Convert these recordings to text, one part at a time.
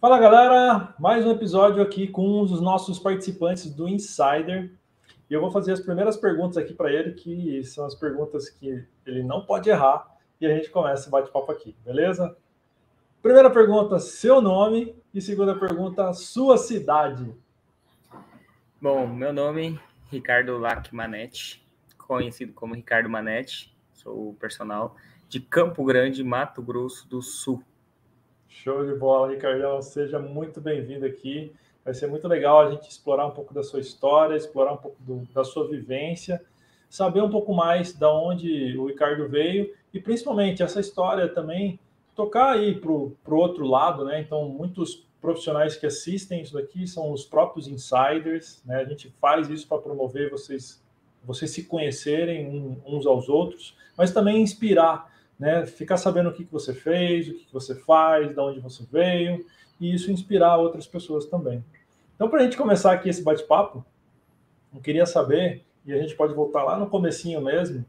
Fala galera, mais um episódio aqui com os nossos participantes do Insider. E eu vou fazer as primeiras perguntas aqui para ele, que são as perguntas que ele não pode errar, e a gente começa o bate-papo aqui, beleza? Primeira pergunta, seu nome, e segunda pergunta, sua cidade. Bom, meu nome é Ricardo Lac Manetti, conhecido como Ricardo Manetti, sou o personal de Campo Grande, Mato Grosso do Sul. Show de bola, Ricardão, seja muito bem-vindo aqui. Vai ser muito legal a gente explorar um pouco da sua história, explorar um pouco da sua vivência, saber um pouco mais da onde o Ricardo veio e principalmente essa história também tocar aí para o outro lado, né? Então, muitos profissionais que assistem isso daqui são os próprios insiders, né? A gente faz isso para promover vocês se conhecerem uns aos outros, mas também inspirar, né? Ficar sabendo o que você fez, o que você faz, de onde você veio, e isso inspirar outras pessoas também. Então, para a gente começar aqui esse bate-papo, eu queria saber, e a gente pode voltar lá no comecinho mesmo,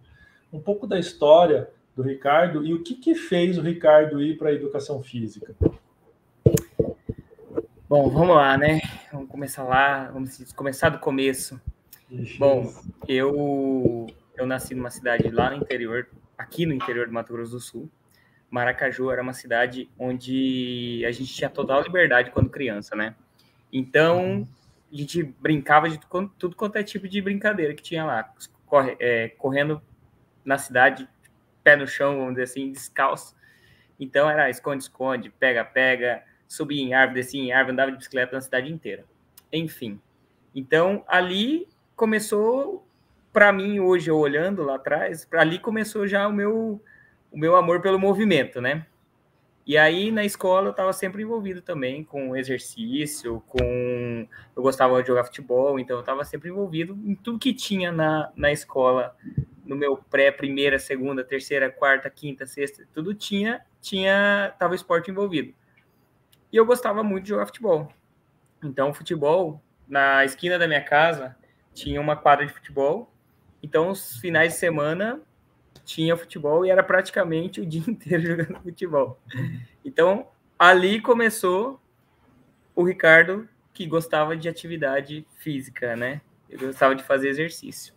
um pouco da história do Ricardo e o que fez o Ricardo ir para a educação física. Bom, vamos lá, né? Vamos começar lá, vamos começar do começo. Ixi, bom, eu nasci numa cidade lá no interior, aqui no interior do Mato Grosso do Sul. Maracaju era uma cidade onde a gente tinha total liberdade quando criança, né? Então, a gente brincava de tudo quanto é tipo de brincadeira que tinha lá. Correndo na cidade, pé no chão, vamos dizer assim, descalço. Então, era esconde-esconde, pega-pega, subia em árvore, descia em árvore, andava de bicicleta na cidade inteira. Enfim. Então, ali começou, para mim, hoje, eu olhando lá atrás, ali começou já o meu amor pelo movimento, né? E aí, na escola, eu estava sempre envolvido também com exercício, eu gostava de jogar futebol, então eu estava sempre envolvido em tudo que tinha na escola, no meu pré, primeira, segunda, terceira, quarta, quinta, sexta, tudo tava o esporte envolvido. E eu gostava muito de jogar futebol. Então, futebol, na esquina da minha casa, tinha uma quadra de futebol, então os finais de semana tinha futebol e era praticamente o dia inteiro jogando futebol. Então, ali começou o Ricardo, que gostava de atividade física, né? Ele gostava de fazer exercício.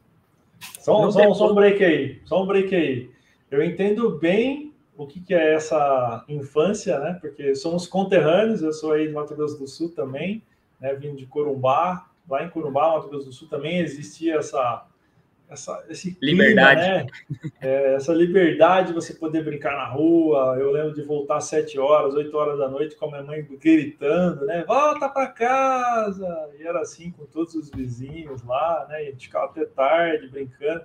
Só um break aí. Eu entendo bem o que é essa infância, né? Porque somos conterrâneos, eu sou aí de Mato Grosso do Sul também, né? Vindo de Corumbá. Lá em Corumbá, Mato Grosso do Sul, também existia esse clima, liberdade, né? Essa liberdade de você poder brincar na rua. Eu lembro de voltar às 7 horas, 8 horas da noite com a minha mãe gritando, né? Volta para casa! E era assim com todos os vizinhos lá, né? E a gente ficava até tarde brincando,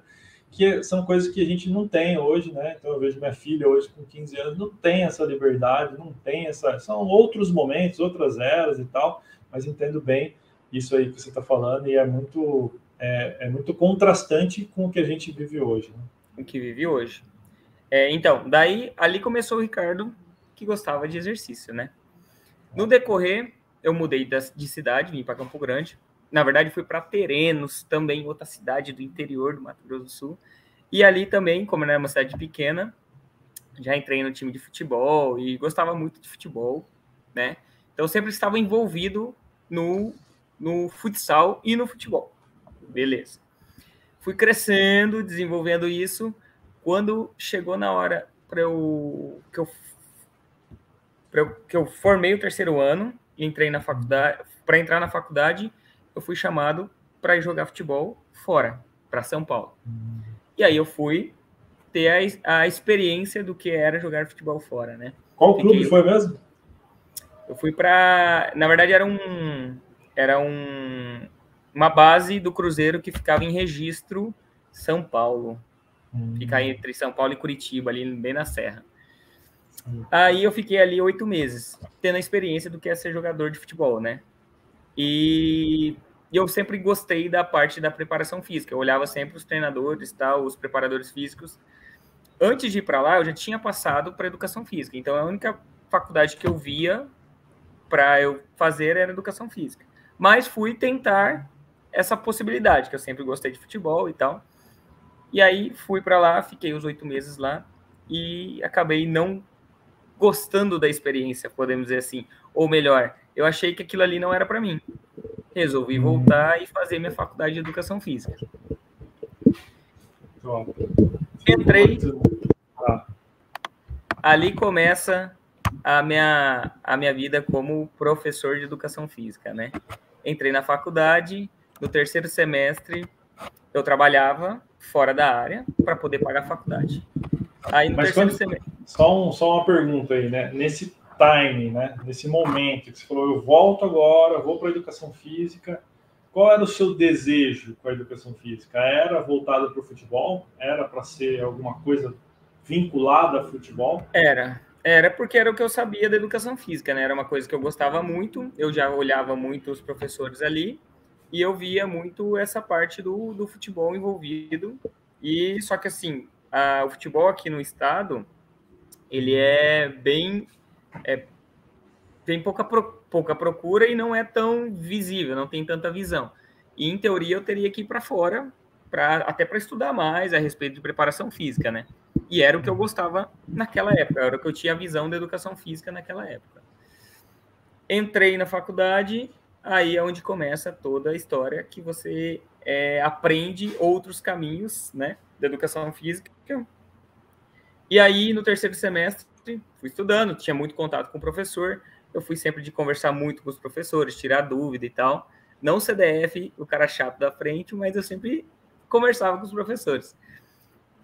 que são coisas que a gente não tem hoje, né? Então eu vejo minha filha hoje com 15 anos, não tem essa liberdade, não tem essa. São outros momentos, outras eras e tal, mas entendo bem isso aí que você está falando e é muito contrastante com o que a gente vive hoje, né? O que vive hoje. Então, daí, ali começou o Ricardo, que gostava de exercício, né? No decorrer, eu mudei de cidade, vim para Campo Grande. Na verdade, fui para Terenos, também outra cidade do interior do Mato Grosso do Sul. E ali também, como era uma cidade pequena, já entrei no time de futebol e gostava muito de futebol, né? Então, sempre estava envolvido no futsal e no futebol. Beleza. Fui crescendo, desenvolvendo isso. Quando chegou na hora que eu formei o terceiro ano e entrei na faculdade, para entrar na faculdade, eu fui chamado para ir jogar futebol fora, para São Paulo. E aí eu fui ter a experiência do que era jogar futebol fora, né? Qual clube foi mesmo? Eu fui para, na verdade era uma base do Cruzeiro que ficava em Registro, São Paulo. Fica entre São Paulo e Curitiba, ali bem na serra. Aí eu fiquei ali 8 meses, tendo a experiência do que é ser jogador de futebol, né? E eu sempre gostei da parte da preparação física. Eu olhava sempre os treinadores, tal, os preparadores físicos. Antes de ir para lá, eu já tinha passado para educação física. Então, a única faculdade que eu via para eu fazer era educação física. Mas fui tentar essa possibilidade, que eu sempre gostei de futebol e tal. E aí fui para lá, fiquei os 8 meses lá e acabei não gostando da experiência, podemos dizer assim. Ou melhor, eu achei que aquilo ali não era para mim. Resolvi voltar e fazer minha faculdade de Educação Física. Entrei, ali começa a minha vida como professor de Educação Física, né? Entrei na faculdade, no terceiro semestre, eu trabalhava fora da área para poder pagar a faculdade. Aí no terceiro semestre... Só uma pergunta aí, né? Nesse time, né? Nesse momento que você falou, eu volto agora, vou para a Educação Física, qual era o seu desejo com a Educação Física? Era voltado para o futebol? Era para ser alguma coisa vinculada a futebol? Era porque era o que eu sabia da Educação Física, né? Era uma coisa que eu gostava muito, eu já olhava muito os professores ali, e eu via muito essa parte do futebol envolvido. E só que assim, o futebol aqui no estado, ele é bem... tem pouca procura e não é tão visível, não tem tanta visão. E, em teoria, eu teria que ir para fora, até para estudar mais a respeito de preparação física, né? E era o que eu gostava naquela época, era o que eu tinha a visão da educação física naquela época. Entrei na faculdade, aí é onde começa toda a história, que você aprende outros caminhos, né, da educação física. E aí, no terceiro semestre, fui estudando, tinha muito contato com o professor, eu fui sempre de conversar muito com os professores, tirar dúvida e tal. Não o CDF, o cara chato da frente, mas eu sempre conversava com os professores.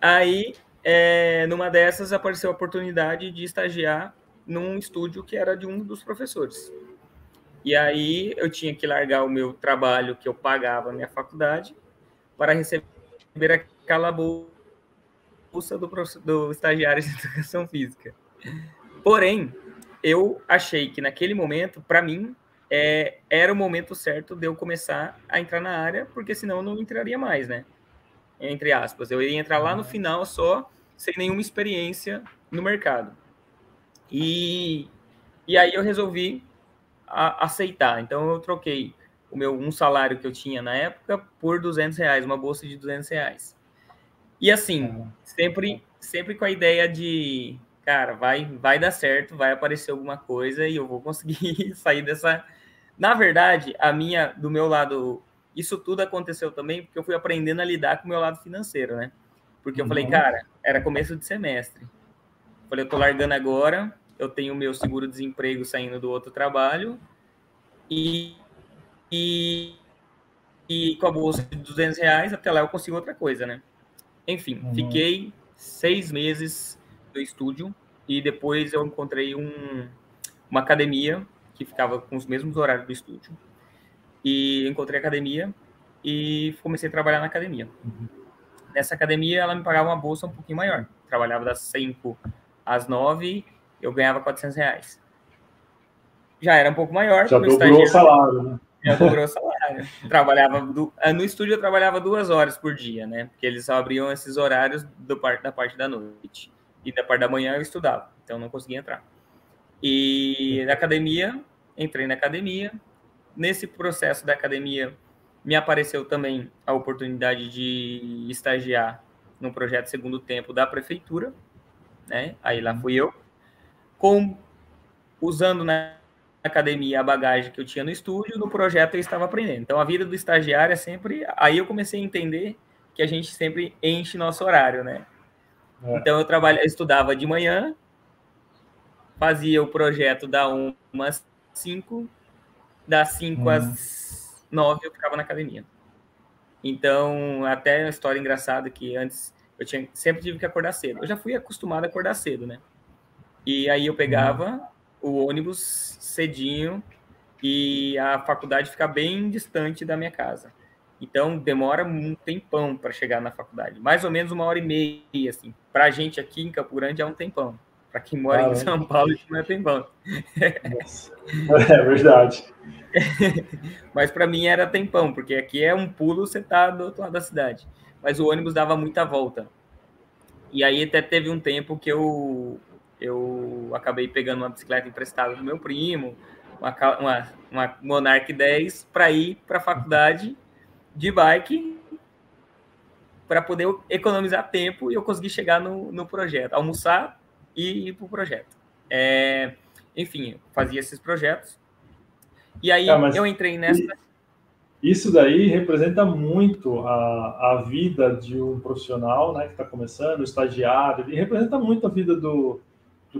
Aí, numa dessas, apareceu a oportunidade de estagiar num estúdio que era de um dos professores. E aí, eu tinha que largar o meu trabalho que eu pagava na minha faculdade para receber aquela bolsa do estagiário de educação física. Porém, eu achei que naquele momento, para mim, era o momento certo de eu começar a entrar na área, porque senão eu não entraria mais, né? Entre aspas. Eu iria entrar lá no final só, sem nenhuma experiência no mercado. E aí eu resolvi aceitar. Então eu troquei um salário que eu tinha na época por R$200, uma bolsa de R$200. E assim, sempre com a ideia de, cara, vai dar certo, vai aparecer alguma coisa e eu vou conseguir sair dessa... Na verdade, do meu lado, isso tudo aconteceu também porque eu fui aprendendo a lidar com o meu lado financeiro, né? Porque eu falei, cara, era começo de semestre. Eu falei, eu tô largando agora, eu tenho o meu seguro-desemprego saindo do outro trabalho e com a bolsa de R$200, até lá eu consigo outra coisa, né? Enfim, fiquei 6 meses no estúdio e depois eu encontrei uma academia que ficava com os mesmos horários do estúdio. E encontrei a academia e comecei a trabalhar na academia. Nessa academia, ela me pagava uma bolsa um pouquinho maior. Trabalhava das 5 às 9, eu ganhava R$400. Já era um pouco maior. Já dobrou o salário, né? Já dobrou o salário. No estúdio eu trabalhava 2 horas por dia, né? Porque eles só abriam esses horários da parte da noite. E da parte da manhã eu estudava, então não conseguia entrar. E na academia, entrei na academia. Nesse processo da academia, me apareceu também a oportunidade de estagiar no projeto Segundo Tempo da prefeitura, né? Aí lá fui eu, usando na academia a bagagem que eu tinha no estúdio, no projeto eu estava aprendendo. Então a vida do estagiário é sempre... Aí eu comecei a entender que a gente sempre enche nosso horário, né? Então eu estudava de manhã, fazia o projeto da 1 às 5, das 5 às 9 eu ficava na academia. Então, até uma história engraçada que antes eu sempre tive que acordar cedo. Eu já fui acostumado a acordar cedo, né? E aí eu pegava o ônibus cedinho e a faculdade fica bem distante da minha casa. Então, demora um tempão para chegar na faculdade. Mais ou menos 1h30, assim. Para a gente aqui em Campo Grande é um tempão. Para quem mora em São Paulo, isso não é tempão. É verdade. Mas para mim era tempão, porque aqui é um pulo, você tá do outro lado da cidade. Mas o ônibus dava muita volta. E aí até teve um tempo que eu acabei pegando uma bicicleta emprestada do meu primo, uma Monarch 10, para ir para a faculdade de bike, para poder economizar tempo e eu conseguir chegar no projeto, almoçar e ir para o projeto. Enfim, fazia esses projetos. E aí mas eu entrei nessa... Isso daí representa muito a vida de um profissional, né, que está começando, o estagiário, ele representa muito a vida do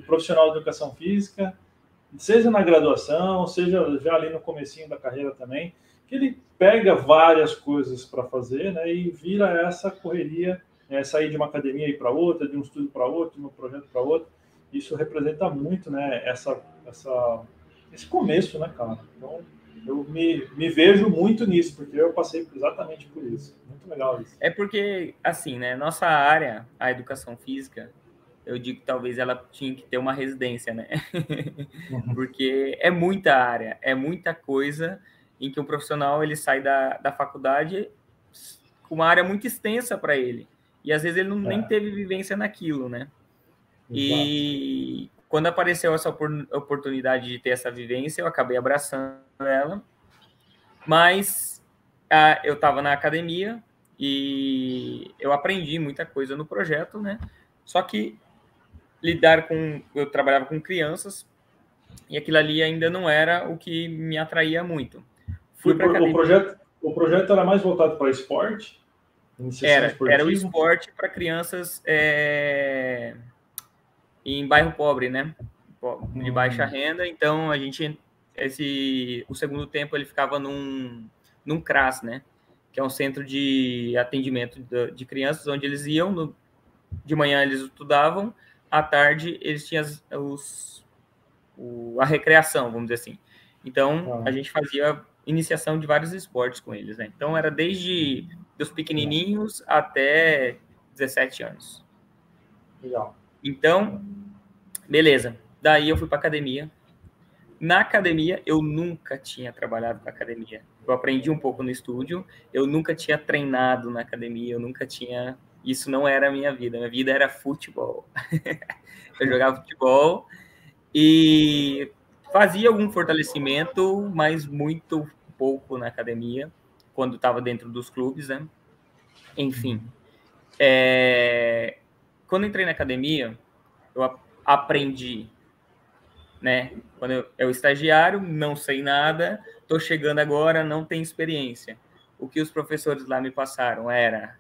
profissional de educação física, seja na graduação, seja já ali no comecinho da carreira também, que ele pega várias coisas para fazer, né, e vira essa correria, sair de uma academia e ir para outra, de um estudo para outro, de um projeto para outro. Isso representa muito, né, esse começo, né, cara? Então, eu me vejo muito nisso, porque eu passei exatamente por isso. Muito legal isso. É porque, assim, né, nossa área, a educação física, eu digo que talvez ela tinha que ter uma residência, né? Porque é muita área, é muita coisa em que um profissional ele sai da faculdade com uma área muito extensa para ele. E às vezes ele nem teve vivência naquilo, né? Exato. E quando apareceu essa oportunidade de ter essa vivência, eu acabei abraçando ela. Mas eu estava na academia e eu aprendi muita coisa no projeto, né? Só que eu trabalhava com crianças e aquilo ali ainda não era o que me atraía muito. Fui para academia. O projeto era mais voltado para esporte, iniciação Era o esportiva. esporte para crianças em bairro pobre, né? De baixa renda. Então a gente o segundo tempo ele ficava num CRAS, né? Que é um centro de atendimento de crianças, onde eles iam, de manhã eles estudavam, à tarde eles tinham a recreação, vamos dizer assim. Então, a gente fazia iniciação de vários esportes com eles, né? Então, era desde dos pequenininhos até 17 anos. Legal. Então, beleza. Daí eu fui para academia. Na academia, eu nunca tinha trabalhado com academia. Eu aprendi um pouco no estúdio, eu nunca tinha treinado na academia, eu nunca tinha... Isso não era a minha vida. Minha vida era futebol. Eu jogava futebol e fazia algum fortalecimento, mas muito pouco na academia, quando estava dentro dos clubes, né? Enfim. Quando entrei na academia, eu aprendi, né? Quando eu estagiário, não sei nada, estou chegando agora, não tenho experiência. O que os professores lá me passaram era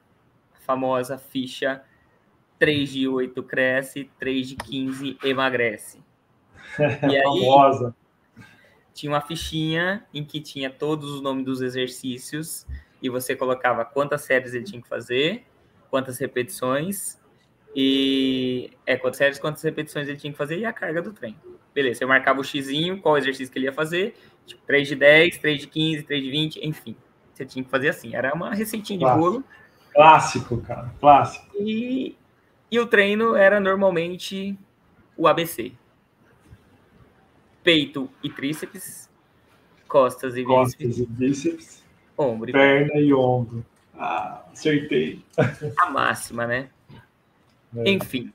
a famosa ficha 3 de 8 cresce, 3 de 15 emagrece. E aí, famosa. Tinha uma fichinha em que tinha todos os nomes dos exercícios e você colocava quantas séries ele tinha que fazer, quantas repetições quantas séries, quantas repetições ele tinha que fazer e a carga do treino. Beleza, eu marcava o xizinho, qual exercício que ele ia fazer, tipo 3 de 10, 3 de 15, 3 de 20, enfim. Você tinha que fazer assim, era uma receitinha de bolo. Clássico, cara, clássico. E o treino era normalmente o ABC. Peito e tríceps, costas e bíceps, ombro e perna e ombro. Acertei. A máxima, né? Enfim,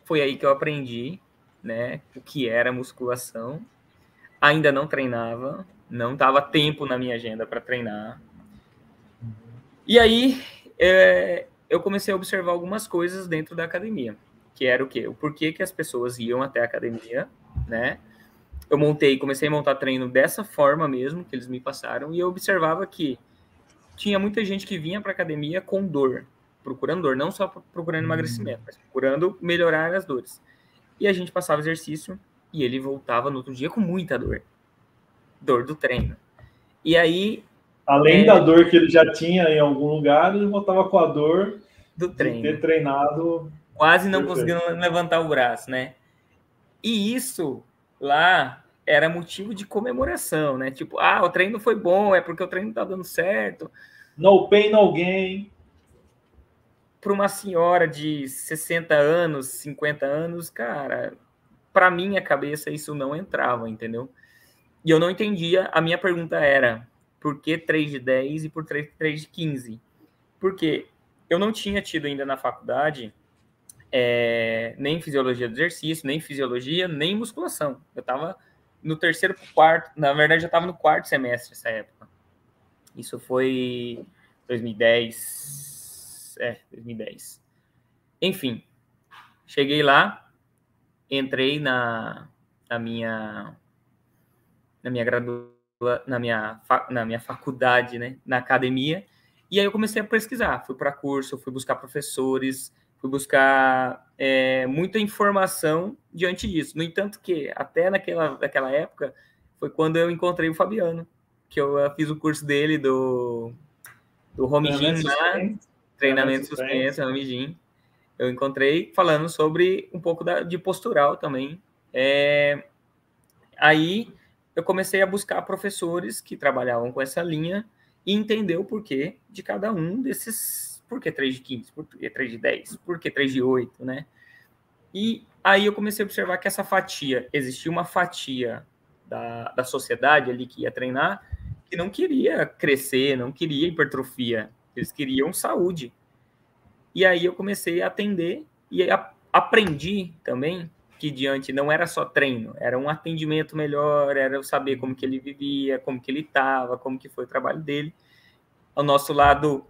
foi aí que eu aprendi, né, o que era musculação. Ainda não treinava, não dava tempo na minha agenda para treinar. E aí eu comecei a observar algumas coisas dentro da academia, que era o quê? O porquê que as pessoas iam até a academia, né? Eu comecei a montar treino dessa forma mesmo, que eles me passaram, e eu observava que tinha muita gente que vinha para a academia com dor, procurando dor, não só procurando emagrecimento, mas procurando melhorar as dores. E a gente passava exercício e ele voltava no outro dia com muita dor. Dor do treino. E aí... Além da dor que ele já tinha em algum lugar, ele voltava com a dor do treino. De ter treinado. Quase não conseguindo levantar o braço, né? E isso lá era motivo de comemoração, né? Tipo, o treino foi bom, é porque o treino tá dando certo. No pain, no gain. Para uma senhora de 60 anos, 50 anos, cara, para minha cabeça isso não entrava, entendeu? E eu não entendia, a minha pergunta era, por que 3 de 10 e por 3 de 15? Porque eu não tinha tido ainda na faculdade nem fisiologia do exercício, nem fisiologia, nem musculação. Eu estava no terceiro para quarto, na verdade eu estava no quarto semestre nessa época. Isso foi 2010. 2010. Enfim, cheguei lá, entrei na minha na minha faculdade, né, na academia. E aí eu comecei a pesquisar, fui para curso, fui buscar professores, fui buscar muita informação diante disso. No entanto que, até naquela época, foi quando eu encontrei o Fabiano, que eu fiz o curso dele do Home Gym, treinamento suspenso, Home Gym. Eu encontrei falando sobre um pouco de postural também. Aí eu comecei a buscar professores que trabalhavam com essa linha e entender o porquê de cada um desses. Por que 3 de 15? Por que 3 de 10? Por que 3 de 8, né? E aí eu comecei a observar que essa fatia, existia uma fatia da sociedade ali que ia treinar, que não queria crescer, não queria hipertrofia, eles queriam saúde. E aí eu comecei a atender e aprendi também que diante não era só treino, era um atendimento melhor, era eu saber como que ele vivia, como que ele estava, como que foi o trabalho dele. O nosso lado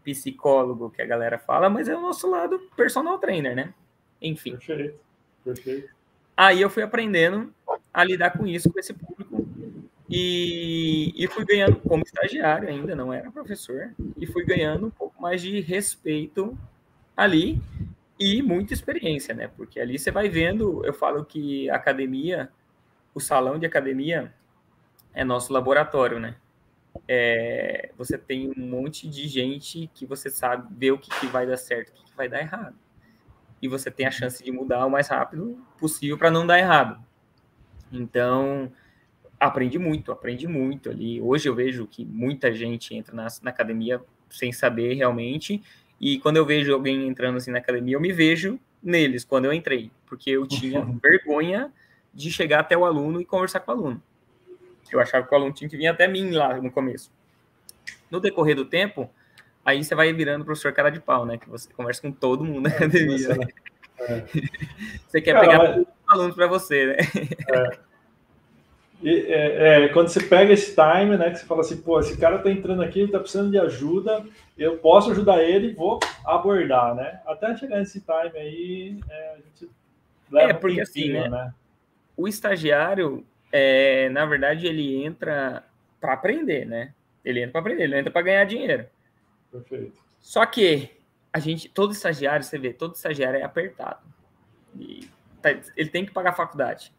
psicólogo, que a galera fala, mas é o nosso lado personal trainer, né? Enfim. Perfeito, perfeito. Aí eu fui aprendendo a lidar com isso, com esse público, e fui ganhando, como estagiário ainda, não era professor, e fui ganhando um pouco mais de respeito ali, e muita experiência, né? Porque ali você vai vendo, eu falo que a academia, o salão de academia é nosso laboratório, né? Você tem um monte de gente que você sabe ver o que vai dar certo, o que vai dar errado. E você tem a chance de mudar o mais rápido possível para não dar errado. Então, aprendi muito ali. Hoje eu vejo que muita gente entra na academia sem saber realmente, e quando eu vejo alguém entrando assim na academia, eu me vejo neles quando eu entrei, porque eu tinha vergonha de chegar até o aluno e conversar com o aluno. Eu achava que o aluno tinha que vir até mim lá no começo. No decorrer do tempo, aí você vai virando professor cara de pau, né? Que você conversa com todo mundo na academia. Né? Você quer pegar todos os alunos para você, né? Quando você pega esse time, né, que você fala assim, pô, esse cara tá entrando aqui, ele tá precisando de ajuda, eu posso ajudar ele, vou abordar, né? Até chegar nesse time aí, a gente leva um porque tempinho, assim, né? O estagiário, na verdade, ele entra para aprender, né? Ele entra para aprender, ele entra para ganhar dinheiro. Perfeito. Só que todo estagiário, você vê, todo estagiário é apertado. Ele tem que pagar a faculdade.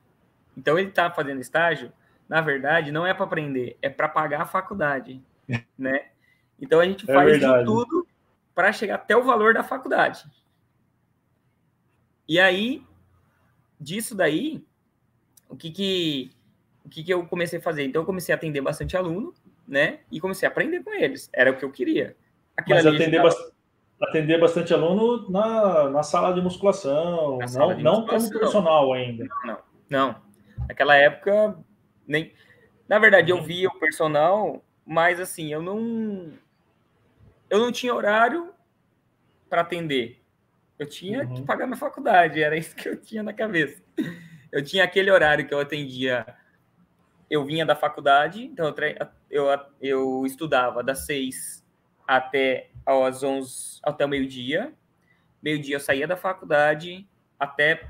Então, ele está fazendo estágio, na verdade, não é para aprender, é para pagar a faculdade, né? Então, a gente faz de tudo para chegar até o valor da faculdade. E aí, disso daí, o que eu comecei a fazer? Então, eu comecei a atender bastante aluno, né? E comecei a aprender com eles. Era o que eu queria. Mas atender bastante aluno na sala de musculação, não como personal ainda. Não. Naquela época, nem... Na verdade, eu via o personal, mas assim, eu não tinha horário para atender. Eu tinha que pagar minha faculdade, era isso que eu tinha na cabeça. Eu tinha aquele horário que eu atendia, eu vinha da faculdade, então eu estudava das 6 até às 11, até o meio-dia. Meio-dia eu saía da faculdade até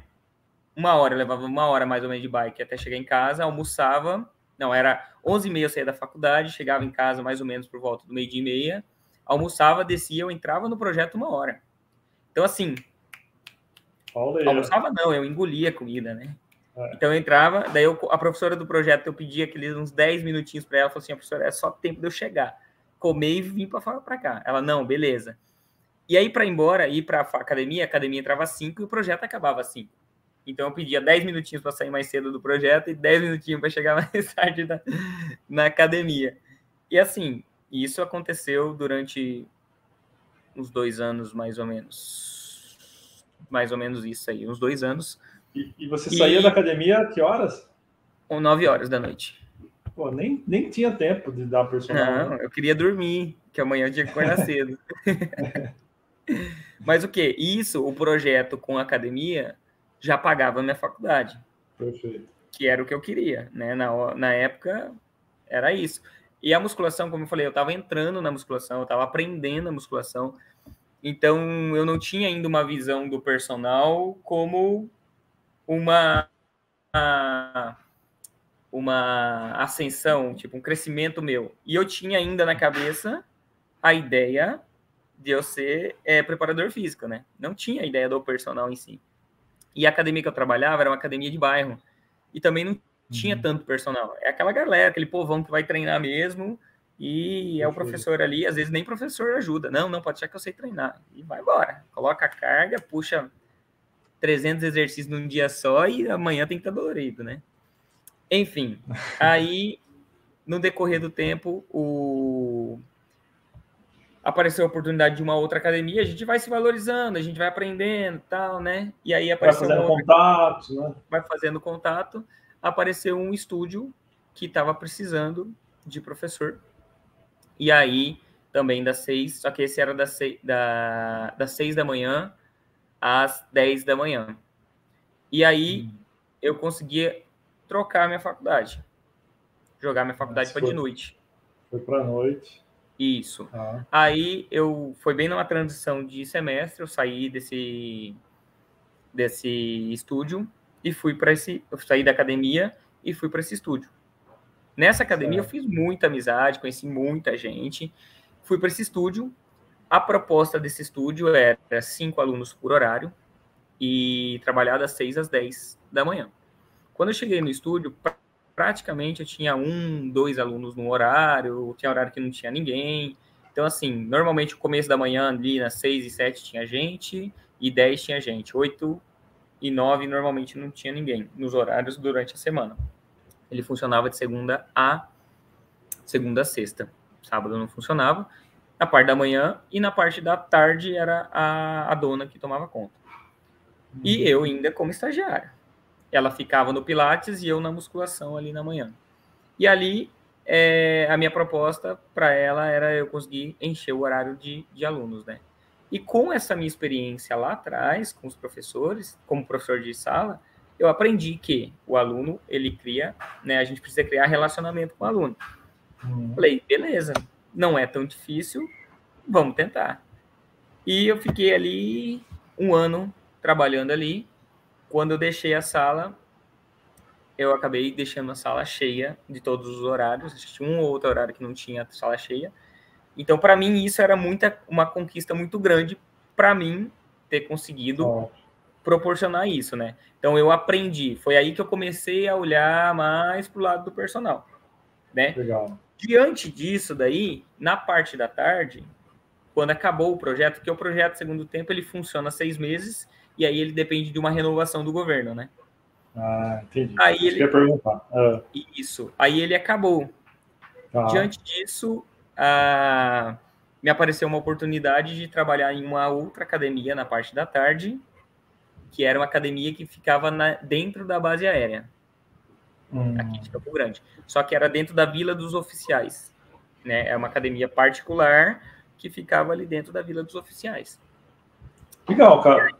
1 hora, eu levava 1 hora mais ou menos de bike até chegar em casa, almoçava, não, era 11h30 eu saía da faculdade, chegava em casa mais ou menos por volta do 12h30, almoçava, descia, eu entrava no projeto 1 hora. Então, assim, almoçava não, eu engolia a comida, né? Então, eu entrava, daí a professora do projeto, eu pedia aqueles uns 10 minutinhos para ela, falou assim, professora, é só tempo de eu chegar, comer e vir para cá. Ela, não, beleza. E aí, para ir embora, ir para a academia entrava às 5 e o projeto acabava às 5. Então, eu pedia 10 minutinhos para sair mais cedo do projeto e 10 minutinhos para chegar mais tarde na academia. E assim, isso aconteceu durante uns 2 anos, mais ou menos. Mais ou menos isso aí, uns 2 anos. E você saía da academia a que horas? 9 horas da noite. Pô, nem tinha tempo de dar personal. Não, eu queria dormir, que amanhã eu tinha que acordar cedo. Mas o quê? Isso, o projeto com a academia já pagava a minha faculdade. Perfeito. Que era o que eu queria, né? Na época, era isso. E a musculação, como eu falei, eu estava entrando na musculação, eu estava aprendendo a musculação. Então, eu não tinha ainda uma visão do personal como uma uma ascensão, tipo, um crescimento meu. E eu tinha ainda na cabeça a ideia de eu ser preparador físico, né? Não tinha a ideia do personal em si. E a academia que eu trabalhava era uma academia de bairro. E também não tinha tanto personal. É aquela galera, aquele povão que vai treinar mesmo, e é o professor ali, às vezes nem professor ajuda. Não, pode deixar que eu sei treinar. E vai embora. Coloca a carga, puxa 300 exercícios num dia só e amanhã tem que estar dolorido, né? Enfim, aí, no decorrer do tempo, apareceu a oportunidade de uma outra academia, a gente vai se valorizando, a gente vai aprendendo e tal, né? E aí apareceu uma outra contatos, né? Vai fazendo contato, apareceu um estúdio que estava precisando de professor. E aí, também das 6, só que esse era das 6 da manhã às 10 da manhã. E aí, eu conseguia trocar minha faculdade. Jogar minha faculdade para de noite. Foi para noite. Isso. Aí, foi bem numa transição de semestre, eu saí desse estúdio e eu saí da academia e fui para esse estúdio. Nessa academia eu fiz muita amizade, conheci muita gente, fui para esse estúdio. A proposta desse estúdio era 5 alunos por horário e trabalhar das 6 às 10 da manhã. Quando eu cheguei no estúdio, praticamente eu tinha 2 alunos no horário, tinha horário que não tinha ninguém. Então, assim, normalmente o começo da manhã ali, nas 6 e 7 tinha gente, e 10 tinha gente. 8 e 9 normalmente não tinha ninguém nos horários durante a semana. Ele funcionava de segunda a sexta. Sábado não funcionava. Na parte da manhã e na parte da tarde era a dona que tomava conta. E eu ainda como estagiário. Ela ficava no Pilates e eu na musculação ali na manhã. E ali, a minha proposta para ela era eu conseguir encher o horário de alunos, né? E com essa minha experiência lá atrás, com os professores, como professor de sala, eu aprendi que o aluno, ele cria, né? A gente precisa criar relacionamento com o aluno. Falei, beleza, não é tão difícil, vamos tentar. E eu fiquei ali 1 ano trabalhando ali. Quando eu deixei a sala, eu acabei deixando a sala cheia de todos os horários. Tinha um ou outro horário que não tinha sala cheia. Então, para mim, isso era uma conquista muito grande para mim ter conseguido proporcionar isso, né? Então, eu aprendi. Foi aí que eu comecei a olhar mais para o lado do personal, né? Legal. Diante disso daí, na parte da tarde, quando acabou o projeto, porque o projeto segundo tempo ele funciona 6 meses e aí ele depende de uma renovação do governo, né? Entendi. Aí ele quer perguntar. Isso. Aí ele acabou. Diante disso, me apareceu uma oportunidade de trabalhar em uma outra academia na parte da tarde, que era uma academia que ficava dentro da base aérea, aqui de Campo Grande. Só que era dentro da Vila dos Oficiais, né? É uma academia particular que ficava ali dentro da Vila dos Oficiais. Legal, cara.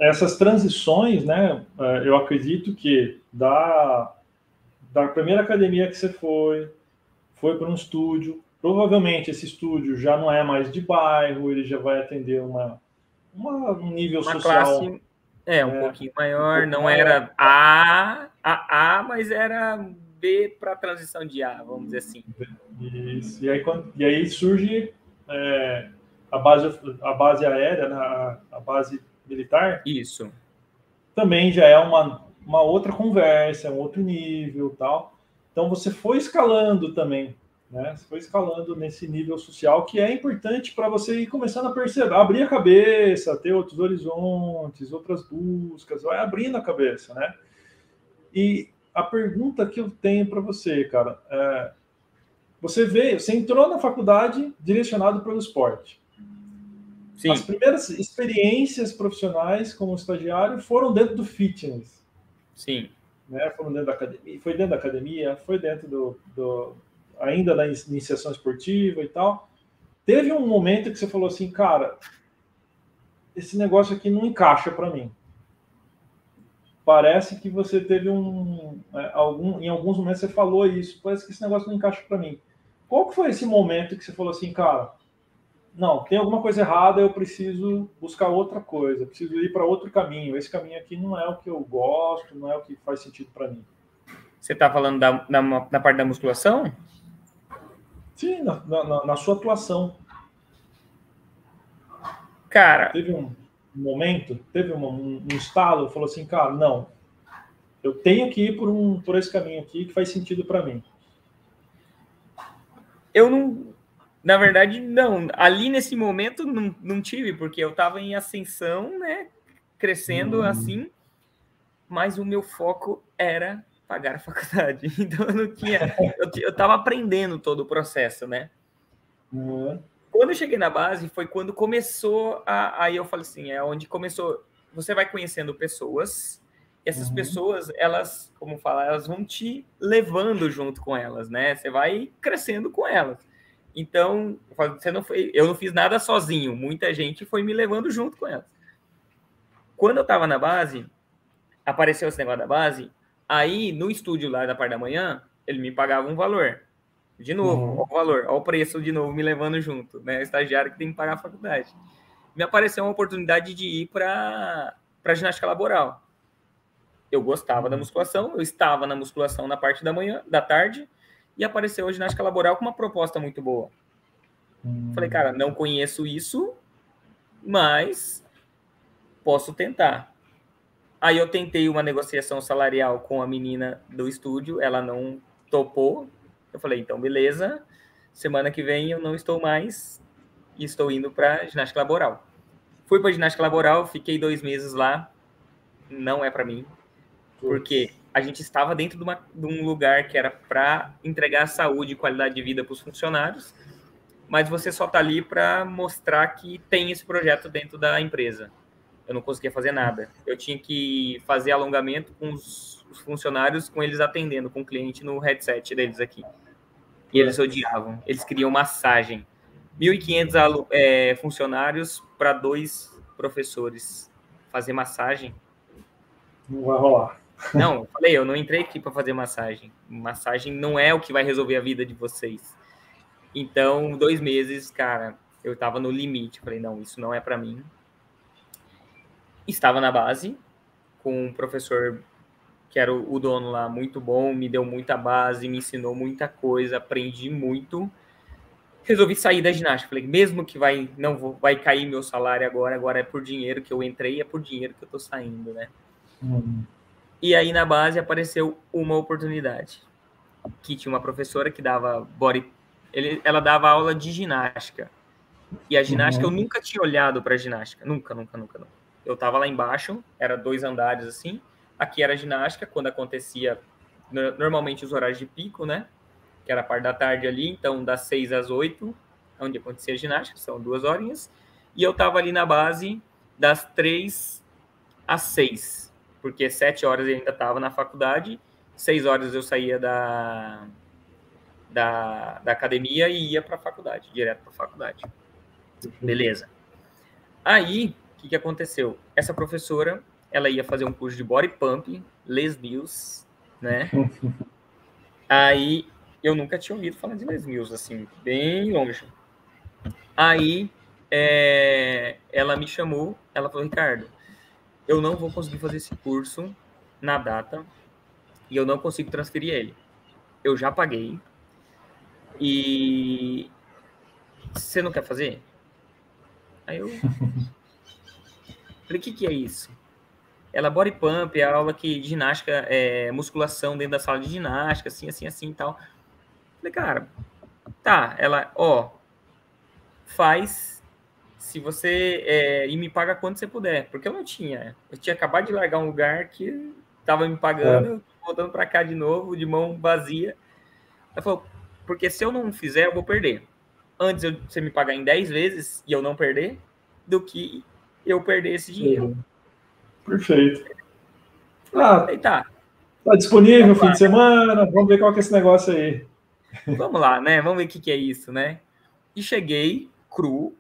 Essas transições, né? Eu acredito que da primeira academia que você foi para um estúdio. Provavelmente esse estúdio já não é mais de bairro, ele já vai atender um nível uma social. Classe, um pouquinho maior, não era A, mas era B para transição de A, vamos dizer assim. Isso. E aí surge a base aérea, né, a base militar. Isso. Também já é uma outra conversa, um outro nível, tal. Então você foi escalando também, né? Você foi escalando nesse nível social que é importante para você ir começando a perceber, abrir a cabeça, ter outros horizontes, outras buscas, vai abrindo a cabeça, né? E a pergunta que eu tenho para você, cara, você entrou na faculdade direcionado para o esporte. Sim. As primeiras experiências profissionais como estagiário foram dentro do fitness. Sim. Né? Foram dentro da academia, foi dentro da academia, foi dentro ainda da iniciação esportiva e tal. Teve um momento que você falou assim, cara, esse negócio aqui não encaixa para mim. Parece que você teve em alguns momentos você falou isso, parece que esse negócio não encaixa para mim. Qual que foi esse momento que você falou assim, cara, não, tem alguma coisa errada, eu preciso buscar outra coisa, preciso ir para outro caminho. Esse caminho aqui não é o que eu gosto, não é o que faz sentido para mim. Você está falando na parte da musculação? Sim, na sua atuação. Cara, Teve um momento, teve um estalo, falou assim, cara, não, eu tenho que ir por esse caminho aqui que faz sentido para mim. Eu não, na verdade, não. Ali nesse momento não tive, porque eu estava em ascensão, né? Crescendo assim, mas o meu foco era pagar a faculdade. Então eu não tinha. Eu estava aprendendo todo o processo, né? Quando eu cheguei na base, foi quando começou aí eu falei assim, é onde começou. Você vai conhecendo pessoas, e essas pessoas, elas, como fala, elas vão te levando junto com elas, né? Você vai crescendo com elas. Então, eu não fiz nada sozinho, muita gente foi me levando junto com elas. Quando eu estava na base, apareceu esse negócio da base, aí no estúdio lá da parte da manhã, ele me pagava um valor. De novo, o valor, o preço de novo me levando junto, né? O estagiário que tem que pagar a faculdade. Me apareceu uma oportunidade de ir para ginástica laboral. Eu gostava da musculação, eu estava na musculação na parte da manhã, da tarde, e apareceu a ginástica laboral com uma proposta muito boa. Falei, cara, não conheço isso, mas posso tentar. Aí eu tentei uma negociação salarial com a menina do estúdio, ela não topou. Eu falei, então beleza, semana que vem eu não estou mais e estou indo para ginástica laboral. Fui para ginástica laboral, fiquei 2 meses lá, não é para mim, porque a gente estava dentro de um lugar que era para entregar saúde e qualidade de vida para os funcionários, mas você só está ali para mostrar que tem esse projeto dentro da empresa. Eu não conseguia fazer nada. Eu tinha que fazer alongamento com os funcionários, com eles atendendo, com o cliente no headset deles aqui. E eles odiavam. Eles queriam massagem. 1.500 funcionários para 2 professores fazer massagem. Não vai rolar. Não, eu falei, eu não entrei aqui para fazer massagem. Massagem não é o que vai resolver a vida de vocês. Então, 2 meses, cara, eu estava no limite. Falei, não, isso não é para mim. Estava na base com um professor que era o dono lá, muito bom, me deu muita base, me ensinou muita coisa, aprendi muito. Resolvi sair da ginástica. Falei, mesmo que vai cair meu salário agora é por dinheiro que eu entrei, é por dinheiro que eu tô saindo, né? E aí na base apareceu uma oportunidade, que tinha uma professora que dava ela dava aula de ginástica. E a ginástica, eu nunca tinha olhado para ginástica, nunca. Eu tava lá embaixo, era 2 andares assim, aqui era ginástica, quando acontecia normalmente os horários de pico, né? Que era a parte da tarde ali, então das 6 às 8, onde acontecia a ginástica, são 2 horinhas, e eu tava ali na base das 3 às 6, porque 7 horas eu ainda tava na faculdade, 6 horas eu saía da academia e ia para a faculdade, direto para a faculdade. Beleza. Aí, o que aconteceu? Essa professora, ela ia fazer um curso de body pump, Les Mills, né? Aí, eu nunca tinha ouvido falar de Les Mills, assim, bem longe. Aí, ela me chamou, ela falou, Ricardo, eu não vou conseguir fazer esse curso na data e eu não consigo transferir ele. Eu já paguei e você não quer fazer? Aí eu falei, o que é isso? Ela body pump, é a aula que de ginástica, musculação dentro da sala de ginástica, assim e tal. Falei, cara, tá, ela, faz se você e me paga quando você puder, porque eu tinha acabado de largar um lugar que tava me pagando, voltando para cá de novo, de mão vazia. Ela falou, porque se eu não fizer, eu vou perder. Antes você me pagar em 10 vezes e eu não perder, do que eu perder esse dinheiro. Perfeito. Falei, tá disponível fim de semana, vamos ver qual que é esse negócio aí. Vamos lá, né? Vamos ver o que é isso, né? E cheguei cru,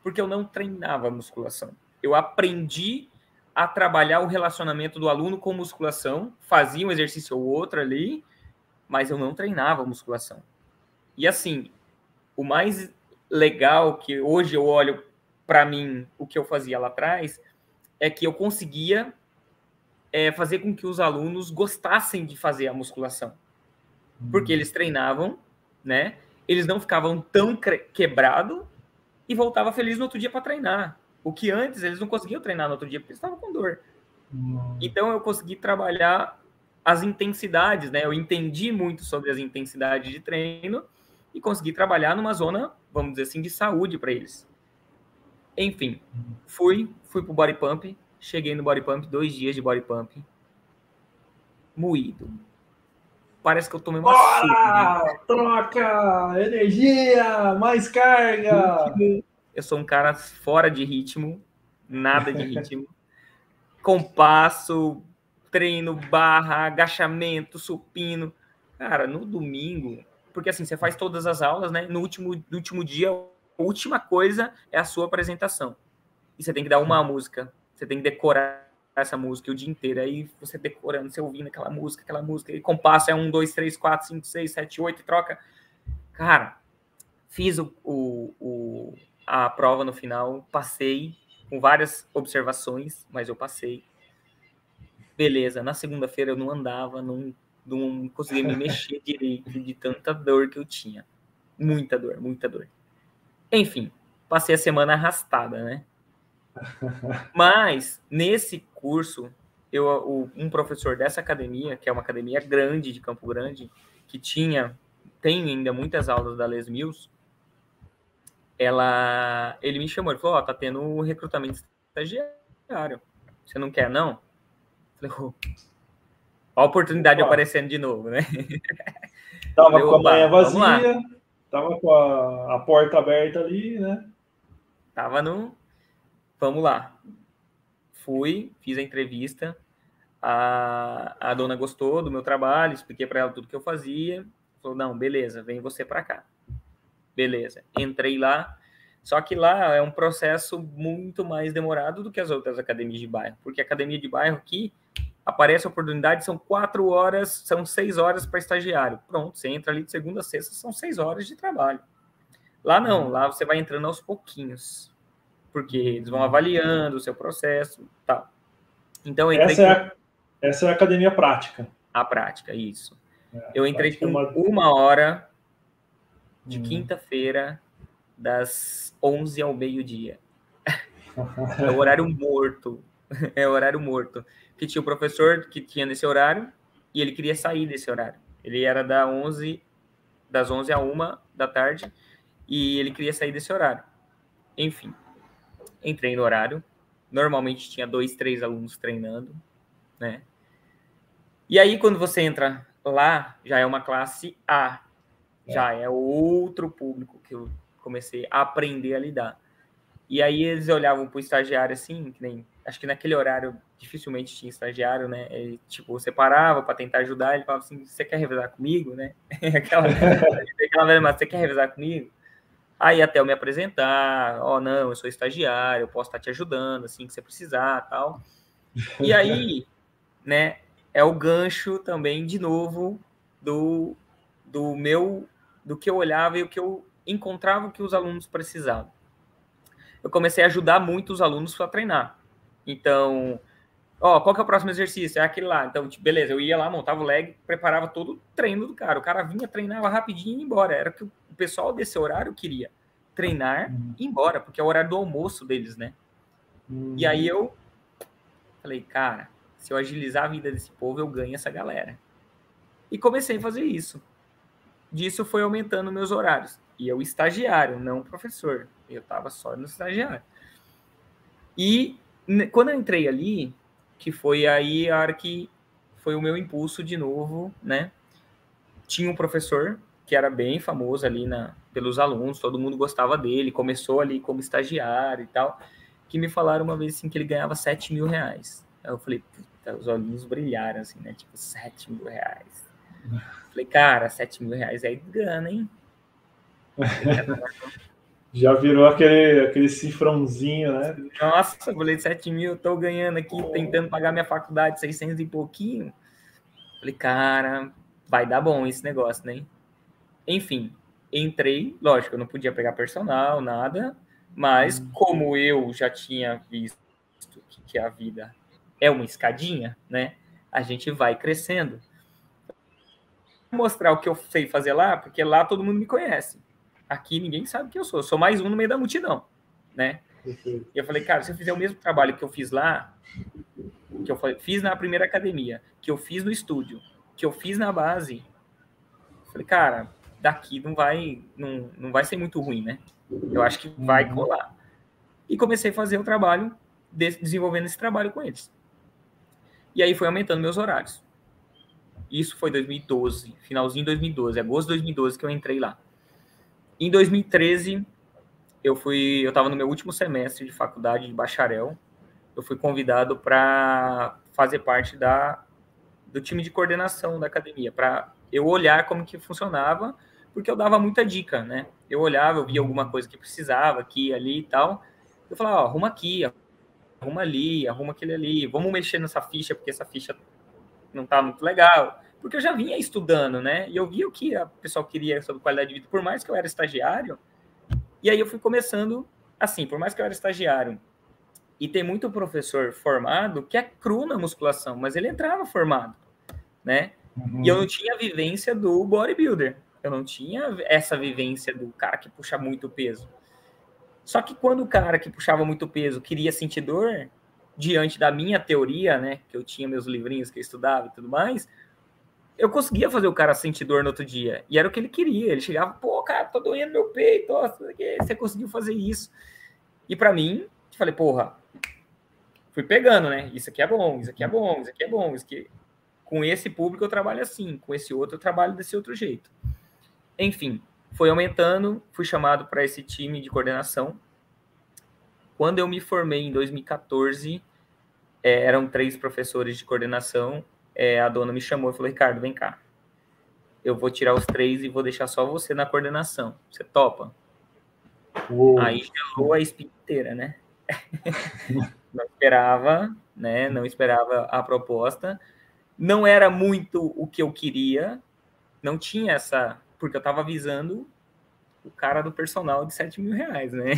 porque eu não treinava musculação. Eu aprendi a trabalhar o relacionamento do aluno com musculação, fazia um exercício ou outro ali, mas eu não treinava musculação. E assim, o mais legal, que hoje eu olho para mim o que eu fazia lá atrás, é que eu conseguia fazer com que os alunos gostassem de fazer a musculação. Porque eles treinavam, né? Eles não ficavam tão quebrados e voltavam feliz no outro dia para treinar. O que antes eles não conseguiam treinar no outro dia porque eles estavam com dor. Então eu consegui trabalhar as intensidades, né? Eu entendi muito sobre as intensidades de treino e consegui trabalhar numa zona, vamos dizer assim, de saúde para eles. Enfim, fui pro body pump, cheguei no body pump, 2 dias de body pump, moído. Parece que eu tomei uma surra. Troca! Energia! Mais carga! Eu sou um cara fora de ritmo, nada de ritmo. Compasso, treino, barra, agachamento, supino. Cara, no domingo, porque assim, você faz todas as aulas, né? No último dia, a última coisa é a sua apresentação. E você tem que dar uma música, você tem que decorar essa música o dia inteiro. Aí você decorando, você ouvindo aquela música, e compasso é 1, 2, 3, 4, 5, 6, 7, 8, troca. Cara, fiz a prova no final, passei com várias observações, mas eu passei. Beleza, na segunda-feira eu não andava, não conseguia me mexer direito de tanta dor que eu tinha. Muita dor, muita dor. Enfim, passei a semana arrastada, né? Mas, nesse curso, um professor dessa academia, que é uma academia grande de Campo Grande, que tem ainda muitas aulas da Les Mills, ele me chamou, ele falou, tá tendo recrutamento estagiário. Você não quer, não? Eu falei, a oportunidade aparecendo de novo, né? Tava com a manhã vazia, tava com a porta aberta ali, né? Tava no... Vamos lá. Fui, fiz a entrevista, a dona gostou do meu trabalho, expliquei para ela tudo que eu fazia, falou, não, beleza, vem você para cá. Beleza, entrei lá, só que lá é um processo muito mais demorado do que as outras academias de bairro, porque a academia de bairro aqui, aparece a oportunidade, são 4 horas, são 6 horas para estagiário. Pronto, você entra ali de segunda a sexta, são 6 horas de trabalho. Lá não, lá você vai entrando aos pouquinhos, porque eles vão avaliando o seu processo e tal. Então, eu entrei essa é a academia prática. A prática, isso. Eu entrei com 1 hora de quinta-feira, das 11 ao meio-dia. É o horário morto. É o horário morto. Que tinha o professor que tinha nesse horário e ele queria sair desse horário. Ele era das 11 à 1 da tarde e ele queria sair desse horário. Enfim, entrei no horário. Normalmente tinha 2, 3 alunos treinando, né? E aí, quando você entra lá, já é uma classe A. Já é outro público que eu comecei a aprender a lidar. E aí eles olhavam pro estagiário assim, que nem... Acho que naquele horário dificilmente tinha estagiário, né? E, tipo, você parava para tentar ajudar, ele falava assim, você quer revezar comigo, né? aquela velha, mas você quer revezar comigo? Aí até eu me apresentar, não, eu sou estagiário, eu posso estar te ajudando, assim, que você precisar, tal. E aí, né, é o gancho também, de novo, do que eu olhava e o que eu encontrava que os alunos precisavam. Eu comecei a ajudar muito os alunos para treinar. Então, qual que é o próximo exercício? É aquele lá. Então, tipo, beleza, eu ia lá, montava o leg, preparava todo o treino do cara. O cara vinha, treinava rapidinho e ia embora. Era o que o pessoal desse horário queria. Treinar e ir embora, porque é o horário do almoço deles, né? E aí eu falei, cara, se eu agilizar a vida desse povo, eu ganho essa galera. E comecei a fazer isso. Disso foi aumentando meus horários. E eu estagiário, não professor. Eu estava só no estagiário. E quando eu entrei ali, que foi aí a hora que foi o meu impulso de novo, né? Tinha um professor que era bem famoso ali pelos alunos, todo mundo gostava dele, começou ali como estagiário e tal, que me falaram uma vez assim que ele ganhava R$7.000. Aí eu falei, puta, os olhinhos brilharam assim, né? Tipo, R$7.000. Falei, cara, R$7.000 é grana, hein? Já virou aquele cifrãozinho, né? Nossa, eu falei, 7.000, eu tô ganhando aqui, tentando pagar minha faculdade, 600 e pouquinho. Falei, cara, vai dar bom esse negócio, né? Enfim, Entrei, lógico, eu não podia pegar personal, nada, mas como eu já tinha visto que a vida é uma escadinha, né? A gente vai crescendo. Vou mostrar o que eu sei fazer lá, porque lá todo mundo me conhece. Aqui ninguém sabe quem eu sou mais um no meio da multidão, né? E eu falei, cara, se eu fizer o mesmo trabalho que eu fiz lá, que eu fiz na primeira academia, que eu fiz no estúdio, que eu fiz na base, eu falei, cara, daqui não vai ser muito ruim, né? Eu acho que vai colar. E comecei a fazer o trabalho, desenvolvendo esse trabalho com eles. E aí foi aumentando meus horários. Isso foi 2012, finalzinho de 2012, agosto de 2012 que eu entrei lá. Em 2013, eu estava no meu último semestre de faculdade de bacharel. Eu fui convidado para fazer parte do time de coordenação da academia, para eu olhar como que funcionava, porque eu dava muita dica, né? Eu olhava, eu via alguma coisa que precisava, aqui, ali e tal. Eu falava, ó, arruma aqui, arruma ali, arruma aquele ali, vamos mexer nessa ficha, porque essa ficha não tá muito legal. Porque eu já vinha estudando, né? E eu via o que o pessoal queria sobre qualidade de vida, por mais que eu era estagiário. E aí eu fui começando, assim, por mais que eu era estagiário, e tem muito professor formado que é cru na musculação, mas ele entrava formado, né? E eu não tinha a vivência do bodybuilder. Eu não tinha essa vivência do cara que puxa muito peso. Só que quando o cara que puxava muito peso queria sentir dor, diante da minha teoria, né, que eu tinha meus livrinhos que eu estudava e tudo mais, eu conseguia fazer o cara sentir dor no outro dia. E era o que ele queria. Ele chegava, pô, cara, tô doendo meu peito, você conseguiu fazer isso. E para mim, eu falei, porra, fui pegando, né? Isso aqui é bom, isso aqui é bom, isso aqui é bom, isso aqui... Com esse público eu trabalho assim, com esse outro eu trabalho desse outro jeito. Enfim, foi aumentando, fui chamado para esse time de coordenação. Quando eu me formei em 2014, eram 3 professores de coordenação, a dona me chamou e falou, Ricardo, vem cá. Eu vou tirar os 3 e vou deixar só você na coordenação. Você topa? Aí gelou a espinha inteira, né? Não esperava, né? Não esperava a proposta. Não era muito o que eu queria. Não tinha essa... Porque eu estava avisando o cara do personal de R$7.000, né?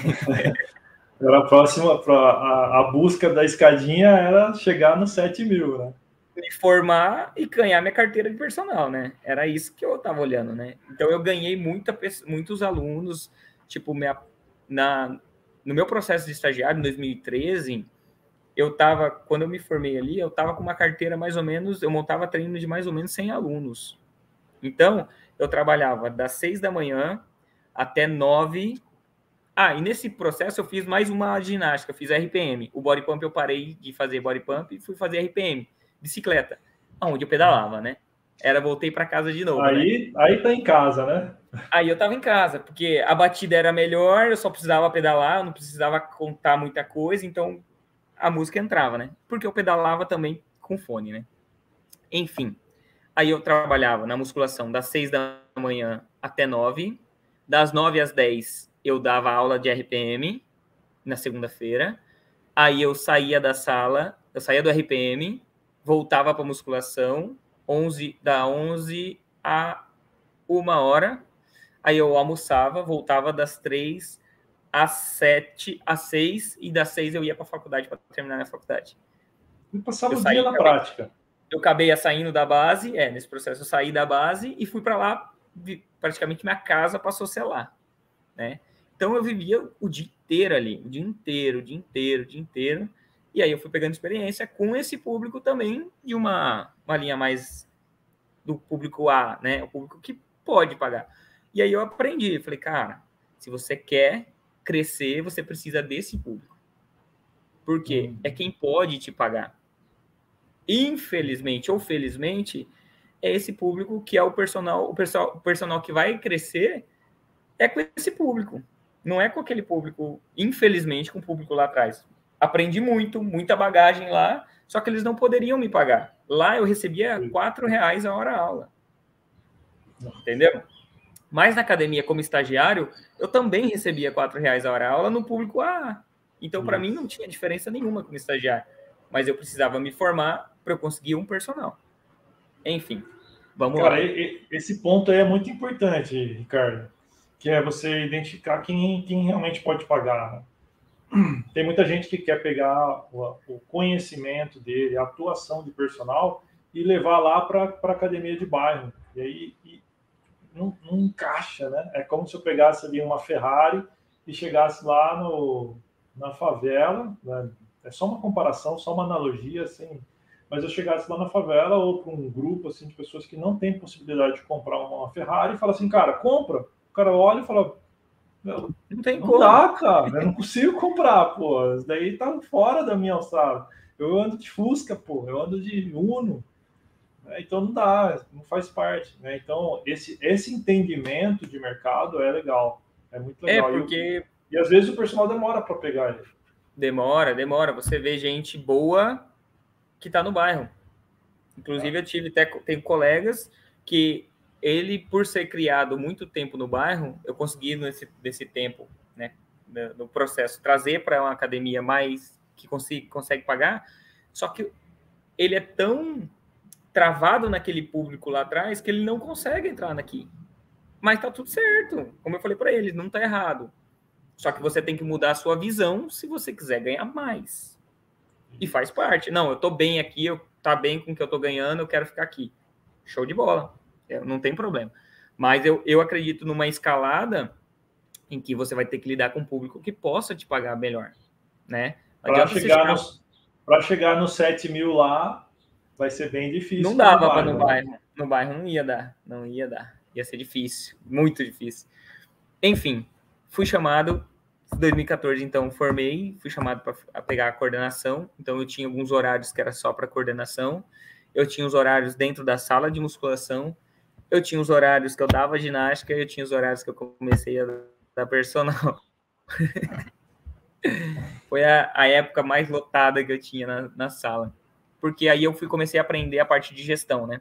Era a próxima, a busca da escadinha era chegar no 7.000, né? Me formar e ganhar minha carteira de personal, né? Era isso que eu estava olhando, né? Então eu ganhei muitos alunos, tipo, no meu processo de estagiário, em 2013, quando eu me formei ali, eu estava com uma carteira mais ou menos, eu montava treino de mais ou menos 100 alunos. Então, eu trabalhava das 6 da manhã até 9. E nesse processo eu fiz mais uma ginástica, eu fiz RPM. O body pump eu parei de fazer body pump e fui fazer RPM, bicicleta, onde eu pedalava, né? Voltei para casa de novo, aí, né? Aí tá em casa, né? Aí eu tava em casa, porque a batida era melhor, eu só precisava pedalar, eu não precisava contar muita coisa, então a música entrava, né? Porque eu pedalava também com fone, né? Enfim, aí eu trabalhava na musculação das 6 da manhã até 9, das 9 às 10 eu dava aula de RPM na segunda-feira, aí eu saía da sala, eu saía do RPM, voltava para musculação, da 11 a 1h, aí eu almoçava, voltava das 3 às 7, às 6, e das 6 eu ia para a faculdade para terminar minha faculdade. E passava o dia na prática. Eu acabei saindo da base, nesse processo eu saí da base e fui para lá, praticamente minha casa passou a ser lá, né? Então eu vivia o dia inteiro ali, o dia inteiro. E aí eu fui pegando experiência com esse público também de uma linha mais do público A, né? O público que pode pagar. E aí eu aprendi, falei, cara, se você quer crescer, você precisa desse público. Porque é quem pode te pagar. Infelizmente ou felizmente, é esse público que é o personal que vai crescer é com esse público. Não é com aquele público, infelizmente, com o público lá atrás. Aprendi muita bagagem lá, só que eles não poderiam me pagar. Lá eu recebia R$4 a hora aula. Entendeu? Mas na academia, como estagiário, eu também recebia R$4 a hora aula no público A. Então, para mim, não tinha diferença nenhuma como estagiário. Mas eu precisava me formar para eu conseguir um personal. Enfim, vamos lá. Cara, esse ponto aí é muito importante, Ricardo. que é você identificar quem realmente pode pagar, né? Tem muita gente que quer pegar o conhecimento dele, a atuação de personal e levar lá para a academia de bairro. E aí não encaixa, né? É como se eu pegasse ali uma Ferrari e chegasse lá na favela, né? É só uma comparação, só uma analogia, assim, mas eu chegasse lá na favela ou para um grupo assim de pessoas que não têm possibilidade de comprar uma Ferrari e fala assim, cara, compra. O cara olha e fala, Não tem não como. dá, cara, eu não consigo comprar, pô. Isso daí tá fora da minha alçada. Eu ando de Fusca, pô, eu ando de Uno, né? Então não dá, não faz parte, né? Então esse entendimento de mercado é legal, é muito legal. Porque E às vezes o personal demora para pegar ele. demora. Você vê gente boa que está no bairro. Inclusive, eu tenho colegas que ele, por ser criado muito tempo no bairro, eu consegui nesse tempo, né, no processo, trazer para uma academia mais que consegue pagar, só que ele é tão travado naquele público lá atrás que ele não consegue entrar aqui. Mas tá tudo certo. Como eu falei para ele, não tá errado. Só que você tem que mudar a sua visão se você quiser ganhar mais. E faz parte. Não, eu tô bem aqui, eu tá bem com o que eu tô ganhando, eu quero ficar aqui. Show de bola. Não tem problema. Mas eu acredito numa escalada em que você vai ter que lidar com um público que possa te pagar melhor, né? Não Para adianta você chegar... chegar nos 7 mil lá, vai ser bem difícil Não para no dava para bairro, né? no bairro não ia dar, não ia dar. Ia ser difícil, muito difícil. Enfim, fui chamado em 2014, então formei, fui chamado para pegar a coordenação, então eu tinha alguns horários que era só para coordenação, eu tinha os horários dentro da sala de musculação, eu tinha os horários que eu dava ginástica, eu tinha os horários que eu comecei a dar personal. Foi a época mais lotada que eu tinha na sala, porque aí eu comecei a aprender a parte de gestão, né?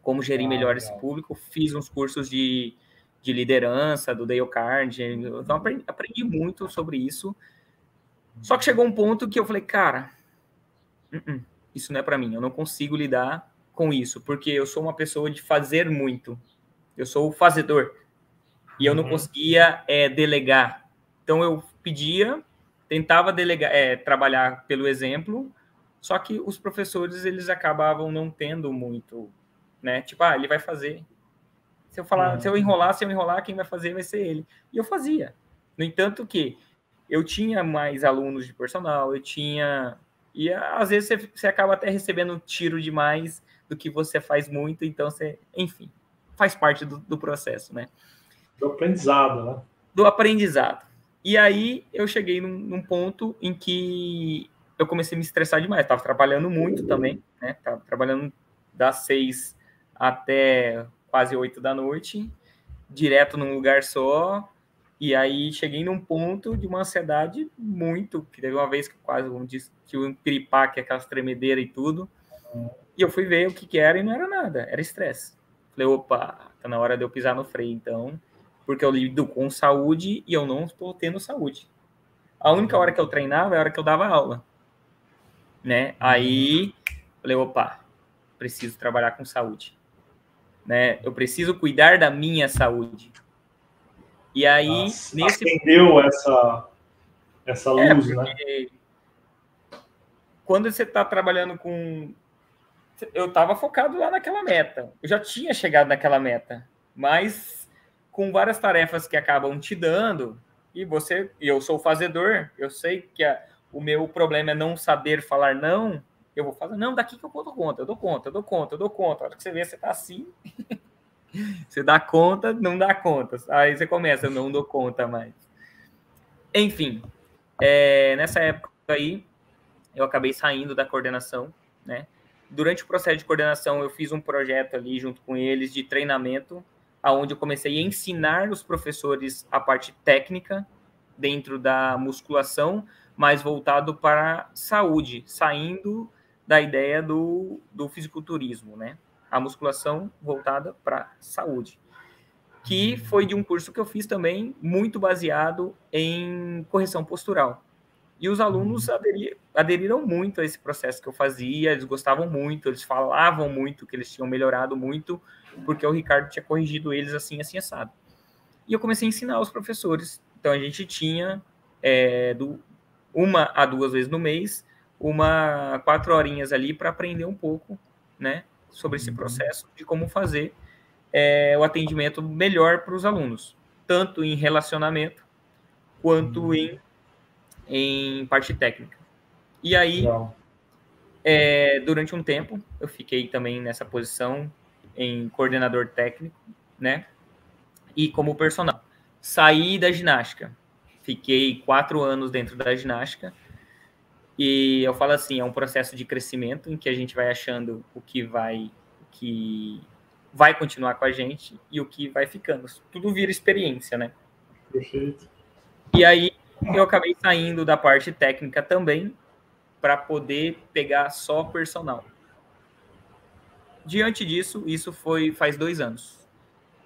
Como gerir melhor esse público, fiz uns cursos de liderança, do Dale Carnegie, então aprendi muito sobre isso. Só que chegou um ponto que eu falei, cara, isso não é para mim, eu não consigo lidar com isso, porque eu sou uma pessoa de fazer muito, eu sou o fazedor, e eu não conseguia delegar. Então eu tentava delegar, trabalhar pelo exemplo, só que os professores, eles acabavam não tendo muito, né? Tipo, ele vai fazer. Se eu enrolar, quem vai fazer vai ser ele. E eu fazia. No entanto que eu tinha mais alunos de personal, e às vezes você acaba até recebendo tiro demais do que você faz muito, então enfim, faz parte do processo, né? Do aprendizado, né? Do aprendizado. E aí eu cheguei num ponto em que eu comecei a me estressar demais. Estava trabalhando muito também, né? Tava trabalhando das 6 até quase 8 da noite, direto num lugar só. E aí cheguei num ponto de uma ansiedade muito, que teve uma vez que quase, como disse, que o piripaque, aquelas tremedeiras e tudo. E eu fui ver o que era e não era nada, era estresse. Falei, opa, tá na hora de eu pisar no freio, então, porque eu lido com saúde e eu não estou tendo saúde. A única hora que eu treinava é a hora que eu dava aula, né? Aí, falei, opa, preciso trabalhar com saúde, né? Eu preciso cuidar da minha saúde. E aí, acendeu essa luz, né? Quando você está trabalhando com... Eu estava focado lá naquela meta. Eu já tinha chegado naquela meta, mas com várias tarefas que acabam te dando, e eu sou o fazedor, eu sei que o meu problema é não saber falar não, eu vou fazer, não, daqui que eu dou conta, eu dou conta. A hora que você vê, você tá assim, você dá conta, não dá conta. Aí você começa, eu não dou conta mais. Enfim, nessa época aí, eu acabei saindo da coordenação, né? Durante o processo de coordenação, eu fiz um projeto ali junto com eles de treinamento, aonde eu comecei a ensinar os professores a parte técnica dentro da musculação, mas voltado para saúde, saindo da ideia do fisiculturismo, né? A musculação voltada para saúde, que foi de um curso que eu fiz também, muito baseado em correção postural. E os alunos aderiram muito a esse processo que eu fazia, eles gostavam muito, eles falavam muito que eles tinham melhorado muito, porque o Ricardo tinha corrigido eles assim, assado. e eu comecei a ensinar os professores. Então, a gente tinha 1 a 2 vezes no mês, 4 horinhas ali para aprender um pouco, né, sobre esse processo de como fazer o atendimento melhor para os alunos, tanto em relacionamento quanto em parte técnica. E aí, durante um tempo, eu fiquei também nessa posição em coordenador técnico, né, e como personal. Saí da ginástica, fiquei 4 anos dentro da ginástica, e eu falo assim, é um processo de crescimento em que a gente vai achando o que vai continuar com a gente e o que vai ficando. Tudo vira experiência, né? Perfeito. E aí eu acabei saindo da parte técnica também para poder pegar só personal. Diante disso, isso faz 2 anos.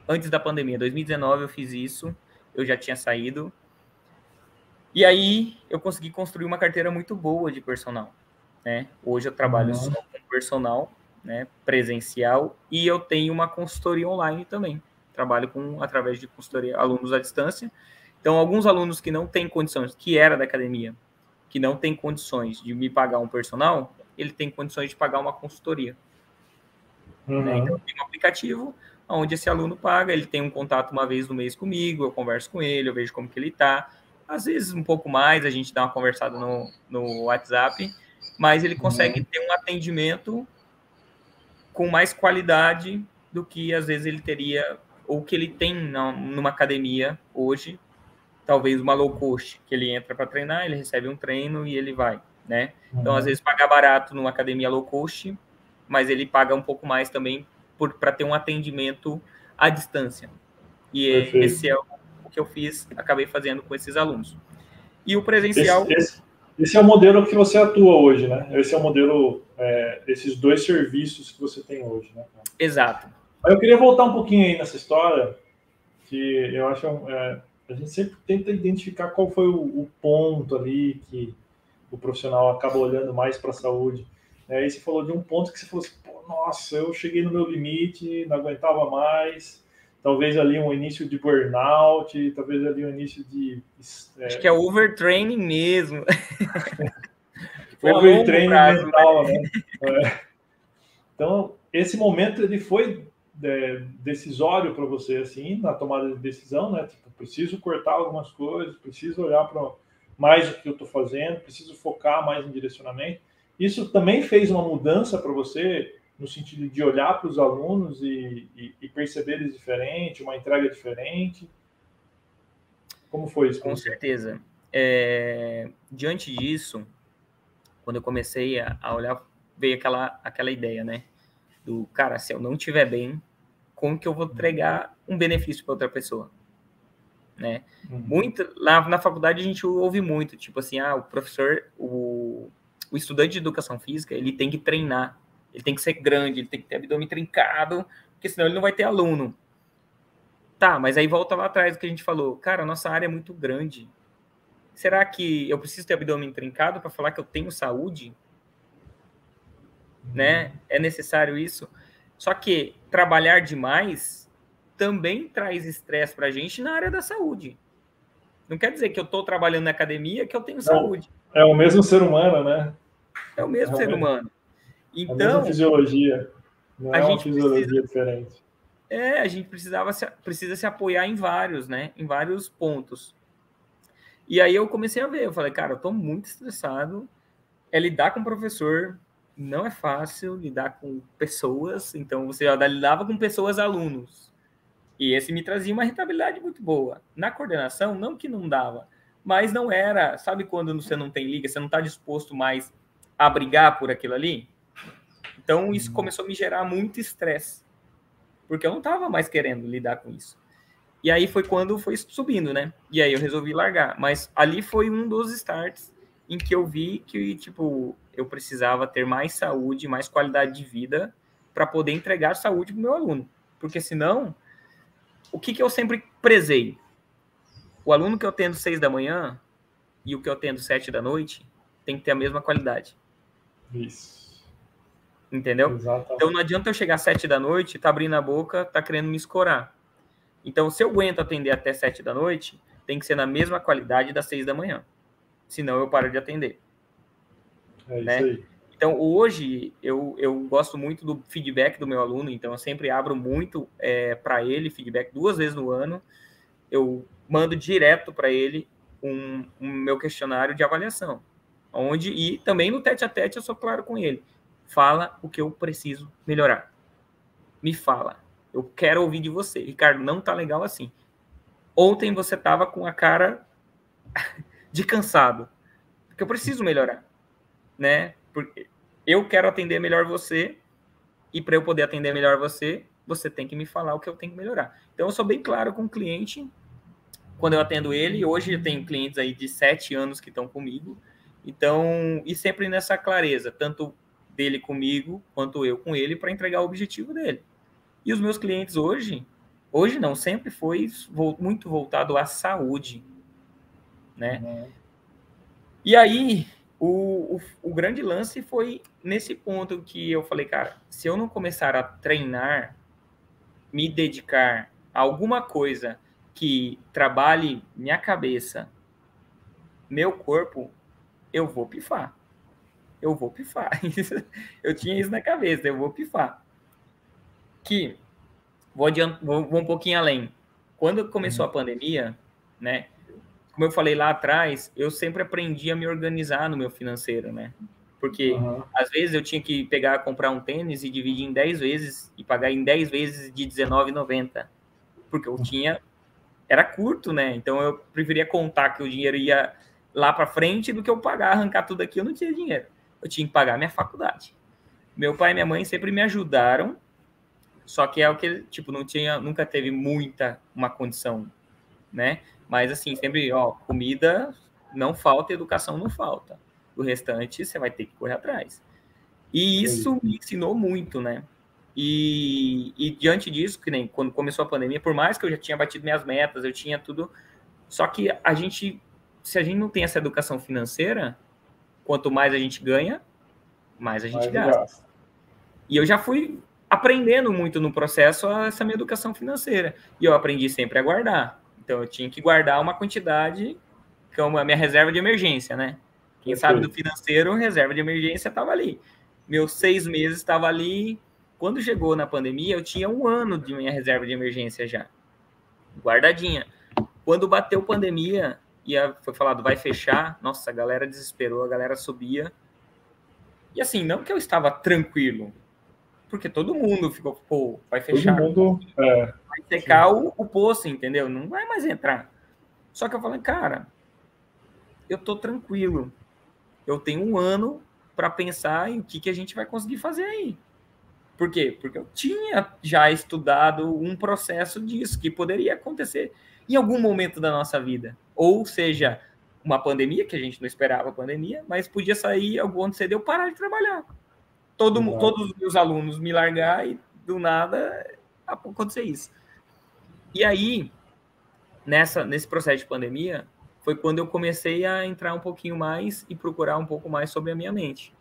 Antes da pandemia, 2019 eu fiz isso, eu já tinha saído. E aí eu consegui construir uma carteira muito boa de personal, né? Hoje eu trabalho só com personal, né, presencial, e eu tenho uma consultoria online também. Trabalho através de consultoria alunos à distância. Então, alguns alunos que não têm condições, que era da academia, que não tem condições de me pagar um personal, ele tem condições de pagar uma consultoria. Né? Então, eu tenho um aplicativo onde esse aluno paga, ele tem um contato uma vez no mês comigo, eu converso com ele, eu vejo como que ele está. Às vezes, um pouco mais, a gente dá uma conversada no WhatsApp, mas ele consegue ter um atendimento com mais qualidade do que, às vezes, ele teria, ou que ele tem numa academia hoje, talvez uma low cost, que ele entra para treinar, ele recebe um treino e ele vai, né? Então, às vezes, pagar barato numa academia low cost, mas ele paga um pouco mais também para ter um atendimento à distância. E esse é o que eu acabei fazendo com esses alunos. E o presencial... Esse é o modelo que você atua hoje, né? Esse é o modelo, esses 2 serviços que você tem hoje, né? Exato. Eu queria voltar um pouquinho aí nessa história, que eu acho a gente sempre tenta identificar qual foi o ponto ali que o profissional acaba olhando mais para a saúde. Aí você falou de um ponto que você falou assim, nossa, eu cheguei no meu limite, não aguentava mais, talvez ali um início de burnout, talvez ali um início de... Acho que é overtraining mesmo. Overtraining mental, né? Então, esse momento ele foi decisório para você, assim, na tomada de decisão, né? Tipo, preciso cortar algumas coisas, preciso olhar para mais o que eu estou fazendo, preciso focar mais em direcionamento. Isso também fez uma mudança para você no sentido de olhar para os alunos e perceber eles diferente, uma entrega diferente? Como foi isso? Com certeza. Diante disso, quando eu comecei a olhar, veio aquela ideia, né? Do, cara, se eu não estiver bem, como que eu vou entregar um benefício para outra pessoa? Né? Lá na faculdade a gente ouve muito, tipo assim, o professor, o estudante de educação física, ele tem que treinar, ele tem que ser grande, ele tem que ter abdômen trincado, porque senão ele não vai ter aluno. Tá, mas aí volta lá atrás do que a gente falou, cara, a nossa área é muito grande. Será que eu preciso ter abdômen trincado para falar que eu tenho saúde? Né? É necessário isso? Só que trabalhar demais também traz estresse para a gente na área da saúde. Não quer dizer que eu estou trabalhando na academia que eu tenho saúde. É o mesmo ser humano, né? É o mesmo ser humano. Então, a mesma fisiologia. Não é uma fisiologia diferente. A gente precisa se apoiar em vários, né? Em vários pontos. E aí eu comecei a ver, eu falei, cara, eu estou muito estressado. Lidar com o professor não é fácil, lidar com pessoas. Então, você já lidava com pessoas, alunos. E esse me trazia uma rentabilidade muito boa. Na coordenação, não que não dava, mas não era... Sabe quando você não tem liga, você não está disposto mais a brigar por aquilo ali? Então, isso começou a me gerar muito estresse, porque eu não estava mais querendo lidar com isso. E aí foi quando foi subindo, né? E aí eu resolvi largar. Mas ali foi um dos starts em que eu vi que, tipo, eu precisava ter mais saúde, mais qualidade de vida para poder entregar saúde para o meu aluno. Porque senão... O que eu sempre prezei? O aluno que eu atendo 6 da manhã e o que eu atendo 7 da noite tem que ter a mesma qualidade. Isso. Entendeu? Exatamente. Então não adianta eu chegar às 7 da noite, tá abrindo a boca, tá querendo me escorar. Então, se eu aguento atender até 7 da noite, tem que ser na mesma qualidade das 6 da manhã. Senão eu paro de atender. É isso Né? aí. Então, hoje, eu gosto muito do feedback do meu aluno, então eu sempre abro muito para ele feedback 2 vezes no ano. Eu mando direto para ele um meu questionário de avaliação. E também no tete-a-tete eu sou claro com ele. Fala o que eu preciso melhorar. Me fala. Eu quero ouvir de você. Ricardo, não tá legal assim. Ontem você tava com a cara de cansado. Porque eu preciso melhorar. Né? Porque eu quero atender melhor você, e para eu poder atender melhor você, você tem que me falar o que eu tenho que melhorar. Então, eu sou bem claro com o cliente quando eu atendo ele. Hoje eu tenho clientes aí de 7 anos que estão comigo. Então, e sempre nessa clareza, tanto dele comigo, quanto eu com ele, para entregar o objetivo dele. E os meus clientes hoje não, sempre foi muito voltado à saúde, né? Uhum. E aí, o grande lance foi nesse ponto que eu falei, cara, se eu não começar a treinar, me dedicar a alguma coisa que trabalhe minha cabeça, meu corpo, eu vou pifar. Eu vou pifar. Eu tinha isso na cabeça, eu vou pifar. Que, vou um pouquinho além. Quando começou a pandemia, né, como eu falei lá atrás, eu sempre aprendi a me organizar no meu financeiro, né? Porque Uhum. às vezes eu tinha que comprar um tênis e dividir em 10 vezes e pagar em 10 vezes de R$19,90. Porque eu tinha, era curto, né? Então eu preferia contar que o dinheiro ia lá para frente do que eu pagar, arrancar tudo aqui, eu não tinha dinheiro. Eu tinha que pagar minha faculdade. Meu pai e minha mãe sempre me ajudaram, só que é o que, tipo, nunca teve uma condição, né? Mas assim, sempre, ó, comida não falta, educação não falta. O restante você vai ter que correr atrás. E isso me ensinou muito, né? E diante disso, que nem quando começou a pandemia, por mais que eu já tinha batido minhas metas, eu tinha tudo, só que se a gente não tem essa educação financeira, quanto mais a gente ganha, mais a gente Mais o gasta. gasto. E eu já fui aprendendo muito no processo essa minha educação financeira. E eu aprendi sempre a guardar. Então, eu tinha que guardar uma quantidade, como a minha reserva de emergência, né? Quem sabe do financeiro, reserva de emergência estava ali. Meus 6 meses estava ali. Quando chegou na pandemia, eu tinha 1 ano de minha reserva de emergência já, guardadinha. Quando bateu pandemia, foi falado, vai fechar, nossa, a galera desesperou, a galera subia. E assim, não que eu estava tranquilo, porque todo mundo ficou, pô, vai fechar. Todo mundo vai secar o poço, entendeu? Não vai mais entrar. Só que eu falei, cara, eu tô tranquilo. Eu tenho 1 ano para pensar em o que a gente vai conseguir fazer aí. Por quê? Porque eu tinha já estudado um processo disso, que poderia acontecer em algum momento da nossa vida. Ou seja, uma pandemia, que a gente não esperava a pandemia, mas podia sair algum cedo eu parar de trabalhar. Todos os meus alunos me largar e do nada acontecer isso. E aí, nesse processo de pandemia, foi quando eu comecei a entrar um pouquinho mais e procurar um pouco mais sobre a minha mente.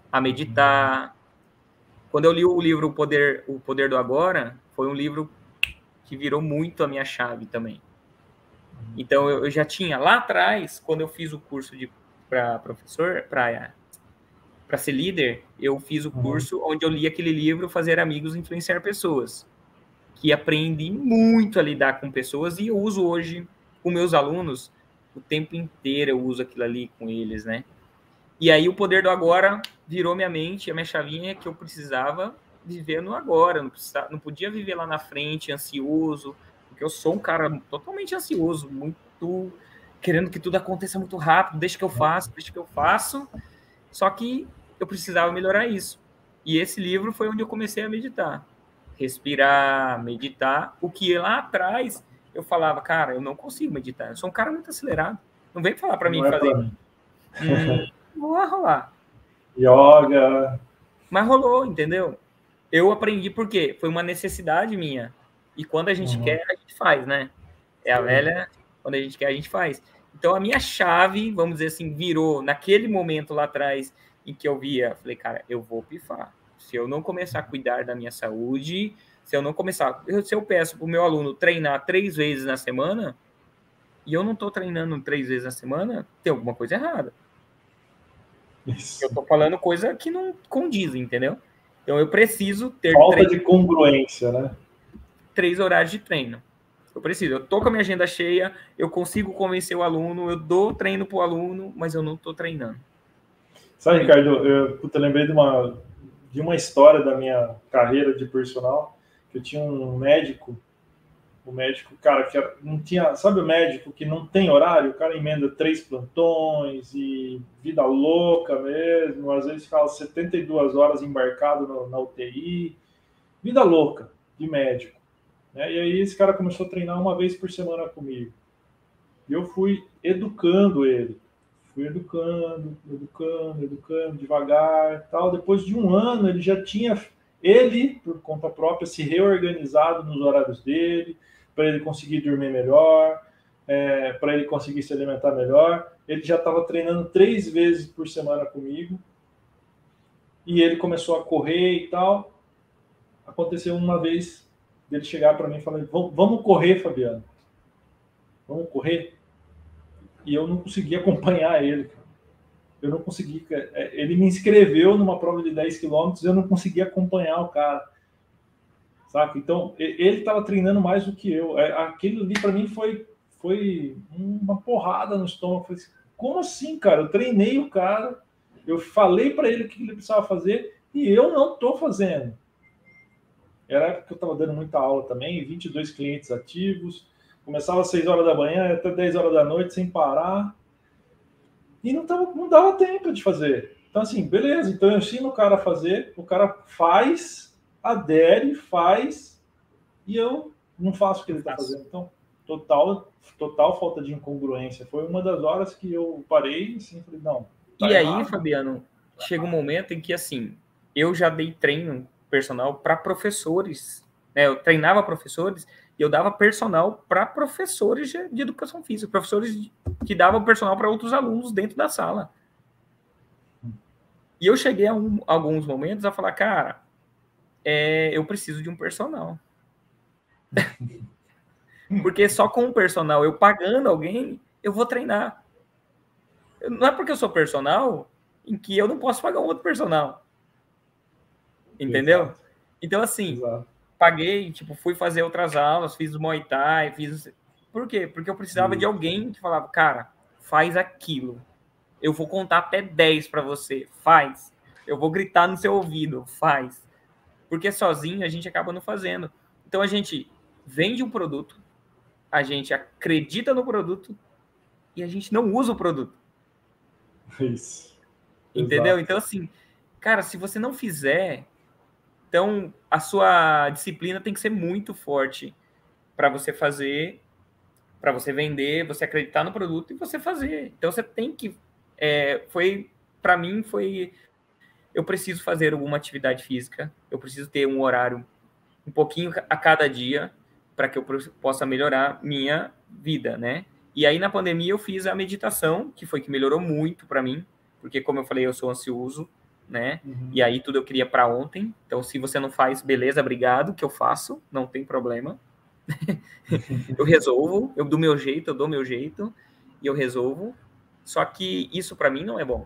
A meditar. Quando eu li o livro O Poder do Agora, foi um livro que virou muito a minha chave também. Então, eu já tinha, lá atrás, quando eu fiz o curso para professor, para ser líder, eu fiz o curso onde eu li aquele livro Fazer Amigos e Influenciar Pessoas, que aprendi muito a lidar com pessoas e eu uso hoje com meus alunos o tempo inteiro, eu uso aquilo ali com eles, né? E aí o Poder do Agora virou minha mente, a minha chavinha, que eu precisava viver no agora, não podia viver lá na frente ansioso, porque eu sou um cara totalmente ansioso, muito querendo que tudo aconteça muito rápido, deixa que eu faço, só que eu precisava melhorar isso. E esse livro foi onde eu comecei a meditar. Respirar, meditar. O que lá atrás eu falava, cara, eu não consigo meditar. Eu sou um cara muito acelerado. Não vem falar para mim fazer. Não vai rolar. Yoga. Mas rolou, entendeu? Eu aprendi porque foi uma necessidade minha. E quando a gente quer, a gente faz, né? É a velha, quando a gente quer, a gente faz. Então, a minha chave, vamos dizer assim, virou naquele momento lá atrás em que eu via, falei, cara, eu vou pifar. Se eu não começar a cuidar da minha saúde, Se eu não começar, se eu peço para o meu aluno treinar 3 vezes na semana, e eu não estou treinando 3 vezes na semana, tem alguma coisa errada. Isso. Eu estou falando coisa que não condiz, entendeu? Então eu preciso ter Falta de congruência, né? 3 horários de treino. Eu preciso, eu tô com a minha agenda cheia, eu consigo convencer o aluno, eu dou treino pro aluno, mas eu não tô treinando. Sabe, Ricardo, eu lembrei de uma história da minha carreira de personal, que eu tinha um médico, cara, que não tinha, sabe o médico que não tem horário? O cara emenda 3 plantões e vida louca mesmo, às vezes ficava 72 horas embarcado na UTI, vida louca de médico. Né? E aí esse cara começou a treinar uma vez por semana comigo. E eu fui educando ele. Fui educando devagar, tal. Depois de um ano, ele já tinha, por conta própria, se reorganizado nos horários dele, para ele conseguir dormir melhor, para ele conseguir se alimentar melhor. Ele já estava treinando 3 vezes por semana comigo. E ele começou a correr e tal. Aconteceu uma vez dele chegar para mim e falar: vamos correr, Fabiano. Vamos correr? E eu não consegui acompanhar ele. Eu não consegui. Ele me inscreveu numa prova de 10 quilômetros e eu não consegui acompanhar o cara. Saca? Então, ele estava treinando mais do que eu. Aquilo ali, para mim, foi uma porrada no estômago. Eu falei assim, como assim, cara? Eu treinei o cara, eu falei para ele o que ele precisava fazer e eu não estou fazendo. Era a época que eu estava dando muita aula também, 22 clientes ativos, começava às 6 horas da manhã até 10 horas da noite sem parar. E não dava tempo de fazer. Então, assim, beleza, então eu ensino o cara a fazer, o cara faz, adere, faz, e eu não faço o que ele está fazendo. Então, total falta de incongruência. Foi uma das horas que eu parei assim, falei, não. Tá e errado. Aí, Fabiano, chega um momento em que, assim, eu já dei treino personal para professores, né? Eu treinava professores e eu dava personal para professores de educação física, professores que davam personal para outros alunos dentro da sala. E eu cheguei a alguns momentos a falar, cara, eu preciso de um personal. Porque só com um personal, eu pagando alguém, eu vou treinar. Não é porque eu sou personal em que eu não posso pagar um outro personal. Entendeu? Exato. Então, assim, Exato. Paguei, tipo, fui fazer outras aulas, fiz Muay Thai, fiz... Por quê? Porque eu precisava de alguém que falava, cara, faz aquilo. Eu vou contar até 10 para você, faz. Eu vou gritar no seu ouvido, faz. Porque sozinho a gente acaba não fazendo. Então a gente vende um produto, a gente acredita no produto e a gente não usa o produto. Isso. Entendeu? Exato. Então, assim, cara, se você não fizer, então a sua disciplina tem que ser muito forte para você fazer, para você vender, você acreditar no produto e você fazer. Então você tem que... para mim, eu preciso fazer alguma atividade física, eu preciso ter um horário um pouquinho a cada dia para que eu possa melhorar minha vida, né? E aí, na pandemia, eu fiz a meditação, que foi que melhorou muito para mim, porque, como eu falei, eu sou ansioso, né? Uhum. E aí, tudo eu queria para ontem. Então, se você não faz, beleza, obrigado, que eu faço, não tem problema. Eu resolvo, eu dou meu jeito, e eu resolvo. Só que isso, para mim, não é bom,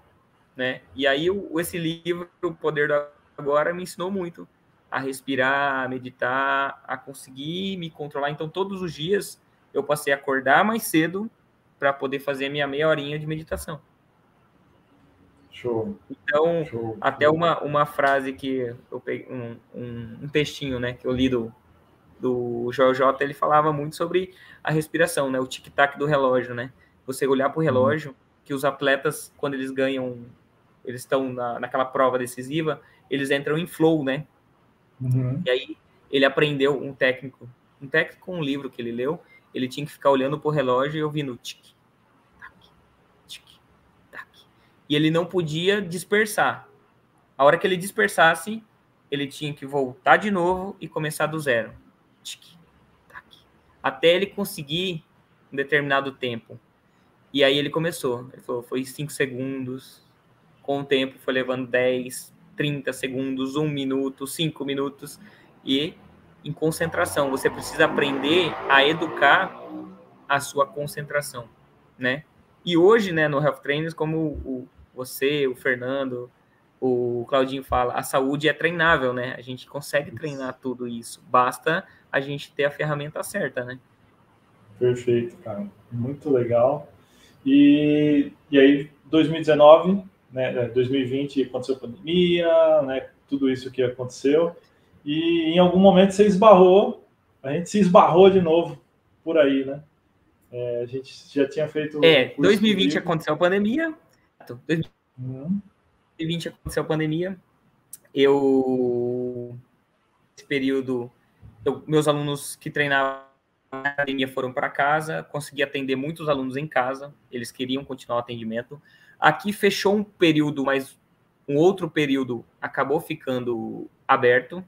né? E aí, esse livro, O Poder do Agora, me ensinou muito a respirar, a meditar, a conseguir me controlar. Então, todos os dias, eu passei a acordar mais cedo para poder fazer a minha meia horinha de meditação. Show. Então, até uma frase que eu peguei, um textinho, né, que eu li do Joel J, ele falava muito sobre a respiração, né, o tic-tac do relógio, né? Você olhar para o relógio, que os atletas, quando eles ganham, eles estão naquela prova decisiva, eles entram em flow, né? Uhum. E aí ele aprendeu um técnico, um livro que ele leu, ele tinha que ficar olhando pro relógio e ouvindo tic-tac, tic-tac. E ele não podia dispersar. A hora que ele dispersasse, ele tinha que voltar de novo e começar do zero. Tic-tac. Até ele conseguir um determinado tempo. E aí ele começou. Ele falou, foi 5 segundos. Com o tempo foi levando 10, 30 segundos, 1 minuto, 5 minutos. E em concentração. Você precisa aprender a educar a sua concentração, né? E hoje, né, no Health Trainers, como você, o Fernando, o Claudinho fala, a saúde é treinável, né? A gente consegue treinar tudo isso. Basta a gente ter a ferramenta certa, né? Perfeito, cara. Muito legal. E aí, 2019, né, 2020 aconteceu a pandemia, né, tudo isso que aconteceu. E em algum momento você esbarrou, a gente se esbarrou de novo por aí, né? A gente já tinha feito um curso 2020 comigo. aconteceu a pandemia. 2020 aconteceu a pandemia. Esse período, meus alunos que treinavam na academia foram para casa, consegui atender muitos alunos em casa, eles queriam continuar o atendimento. Aqui fechou um período, mas um outro período acabou ficando aberto,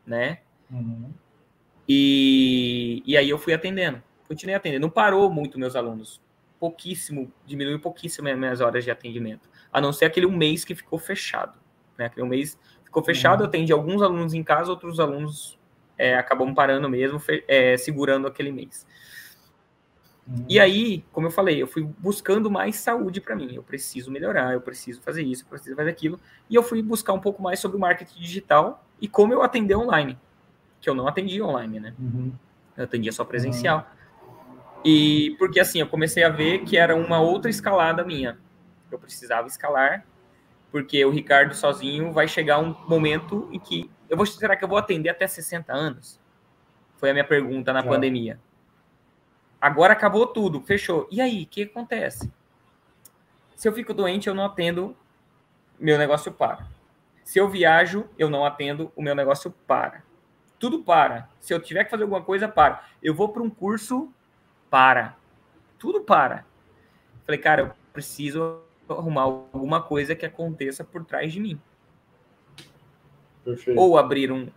né? Uhum. E aí eu fui atendendo, continuei atendendo. Não parou muito meus alunos, diminuiu pouquíssimo minhas horas de atendimento, a não ser aquele um mês que ficou fechado, né? Aquele um mês ficou fechado, eu atendi alguns alunos em casa, outros alunos acabam parando mesmo, segurando aquele mês. E aí, como eu falei, eu fui buscando mais saúde para mim. Eu preciso melhorar, eu preciso fazer isso, eu preciso fazer aquilo. E eu fui buscar um pouco mais sobre o marketing digital e como eu atender online, que eu não atendia online, né? Eu atendia só presencial. E porque assim, eu comecei a ver que era uma outra escalada minha. Eu precisava escalar, porque o Ricardo sozinho vai chegar um momento em que será que eu vou atender até 60 anos? Foi a minha pergunta na pandemia. Agora acabou tudo, fechou. E aí, o que acontece? Se eu fico doente, eu não atendo, meu negócio para. Se eu viajo, eu não atendo, o meu negócio para. Tudo para. Se eu tiver que fazer alguma coisa, para. Eu vou para um curso, para. Tudo para. Falei, cara, eu preciso arrumar alguma coisa que aconteça por trás de mim. Perfeito. Ou abrir um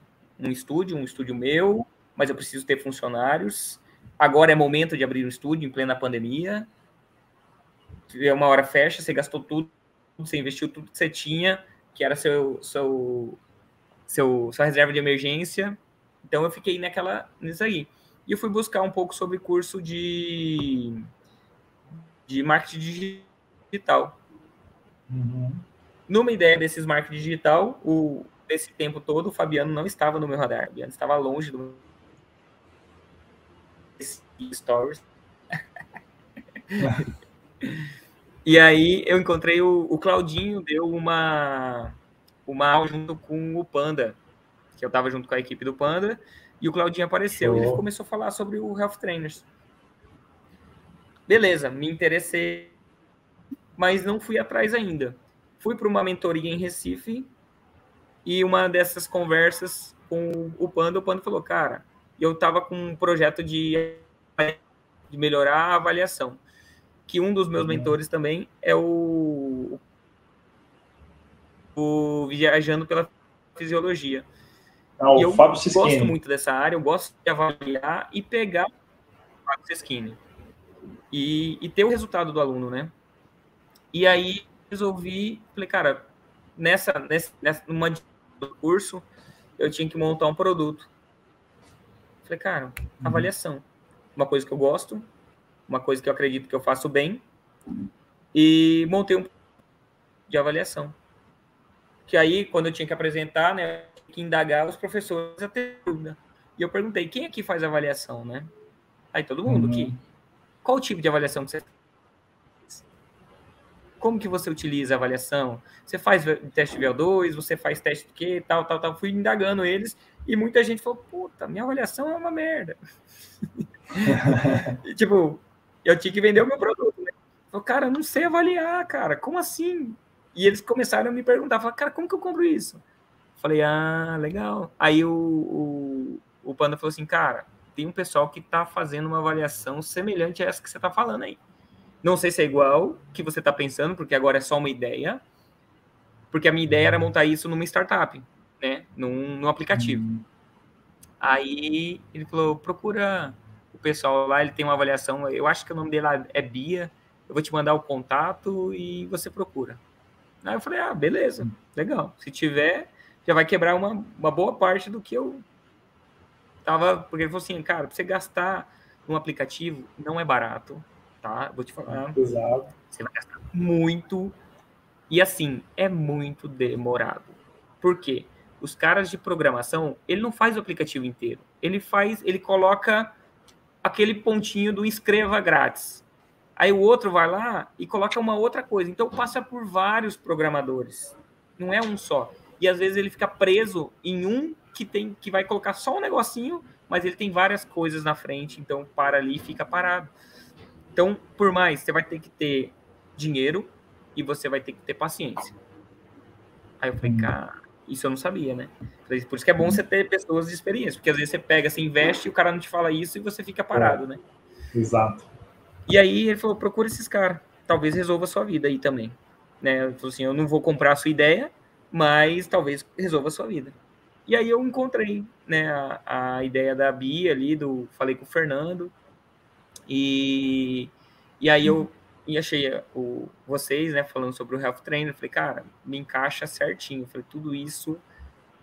estúdio meu, mas eu preciso ter funcionários. Agora é momento de abrir um estúdio em plena pandemia. Uma hora fecha, você gastou tudo, você investiu tudo que você tinha, que era sua reserva de emergência. Então eu fiquei nisso aí. E eu fui buscar um pouco sobre curso de marketing digital. Numa ideia desses marketing digital, desse tempo todo, o Fabiano não estava no meu radar. O Fabiano estava longe do meu stories. E aí eu encontrei o Claudinho, deu uma aula junto com o Panda, que eu estava junto com a equipe do Panda, e o Claudinho apareceu e ele começou a falar sobre o Health Trainers. Beleza, me interessei, mas não fui atrás ainda. Fui para uma mentoria em Recife e uma dessas conversas com o Panda falou, cara, eu estava com um projeto de melhorar a avaliação, que um dos meus mentores também é o Viajando pela Fisiologia. E eu Fábio gosto Sischini. muito dessa área, eu gosto de avaliar e pegar o Fábio Sischini e ter o resultado do aluno, né? E aí resolvi, falei, cara, numa do curso, eu tinha que montar um produto. Falei, cara, avaliação. Uma coisa que eu gosto, uma coisa que eu acredito que eu faço bem, e montei um de avaliação. Que aí, quando eu tinha que apresentar, né, eu tinha que indagar os professores a ter dúvida. E eu perguntei, quem aqui faz avaliação, né? Aí todo mundo aqui. Qual o tipo de avaliação que você faz? Como que você utiliza a avaliação? Você faz teste VO2, você faz teste do quê, tal. Fui indagando eles e muita gente falou, puta, minha avaliação é uma merda. E, tipo, eu tinha que vender o meu produto, né? Falei, cara, eu não sei avaliar, cara, como assim? E eles começaram a me perguntar, falaram, cara, como que eu compro isso? Falei, legal. Aí o Panda falou assim, cara, tem um pessoal que tá fazendo uma avaliação semelhante a essa que você tá falando aí. Não sei se é igual que você tá pensando, porque agora é só uma ideia, porque a minha ideia era montar isso numa startup, né, num aplicativo. Aí ele falou, procura o pessoal lá, ele tem uma avaliação, eu acho que o nome dele é Bia, eu vou te mandar o contato e você procura. Aí eu falei, beleza, legal. Se tiver, já vai quebrar uma boa parte do que eu porque ele falou assim, cara, para você gastar num aplicativo não é barato, tá? Vou te falar, Exato. você vai gastar muito, e assim, é muito demorado. Por quê? Os caras de programação, ele não faz o aplicativo inteiro. Ele coloca aquele pontinho do escreva grátis. Aí o outro vai lá e coloca uma outra coisa. Então passa por vários programadores. Não é um só. E às vezes ele fica preso em um que vai colocar só um negocinho, mas ele tem várias coisas na frente, então para ali e fica parado. Então, por mais, você vai ter que ter dinheiro e você vai ter que ter paciência. Aí eu falei, cara, isso eu não sabia, né? Por isso que é bom você ter pessoas de experiência, porque às vezes você pega, você investe e o cara não te fala isso e você fica parado, né? Exato. E aí ele falou, procura esses caras, talvez resolva a sua vida aí também. Né? Ele falou assim, eu não vou comprar a sua ideia, mas talvez resolva a sua vida. E aí eu encontrei, né, a ideia da Bia ali, falei com o Fernando, e aí eu achei vocês, né, falando sobre o Health Trainer, falei, cara, me encaixa certinho. Falei, tudo isso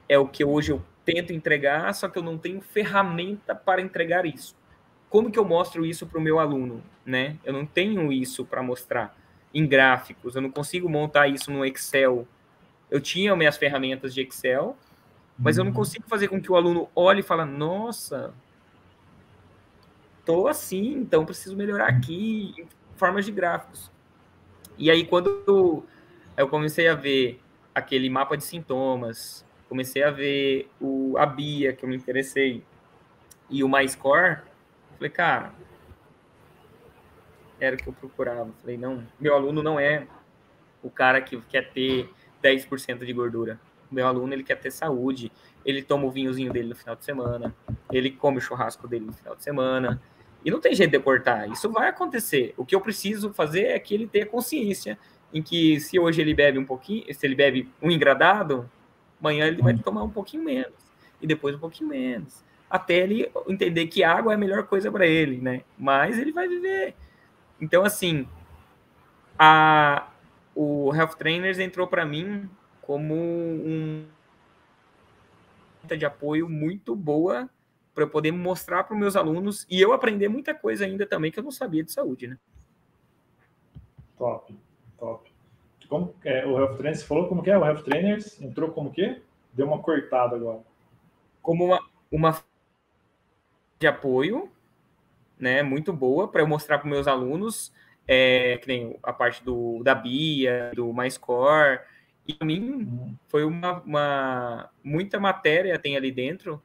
é o que hoje eu tento entregar, só que eu não tenho ferramenta para entregar isso. Como que eu mostro isso para o meu aluno, né? Eu não tenho isso para mostrar em gráficos, eu não consigo montar isso no Excel. Eu tinha minhas ferramentas de Excel, mas eu não consigo fazer com que o aluno olhe e fale, nossa, tô assim, então preciso melhorar aqui em formas de gráficos. E aí, quando eu comecei a ver aquele mapa de sintomas, comecei a ver a BIA, que eu me interessei, e o MyScore, falei, cara, era o que eu procurava. Falei, não, meu aluno não é o cara que quer ter 10% de gordura. Meu aluno, ele quer ter saúde, ele toma o vinhozinho dele no final de semana, ele come o churrasco dele no final de semana, e não tem jeito de cortar, isso vai acontecer. O que eu preciso fazer é que ele tenha consciência em que se hoje ele bebe um pouquinho, se ele bebe um engradado, amanhã ele vai tomar um pouquinho menos, e depois um pouquinho menos, até ele entender que água é a melhor coisa para ele, né? Mas ele vai viver. Então, assim, o Health Trainers entrou para mim como de apoio muito boa para eu poder mostrar para os meus alunos e eu aprender muita coisa ainda também que eu não sabia de saúde, né? Top, top. Como o Health Trainers, você falou como que é? O Health Trainers entrou como que? Deu uma cortada agora. Como uma de apoio, né, muito boa para eu mostrar para os meus alunos, que nem a parte da BIA, do MyScore, e para mim foi muita matéria tem ali dentro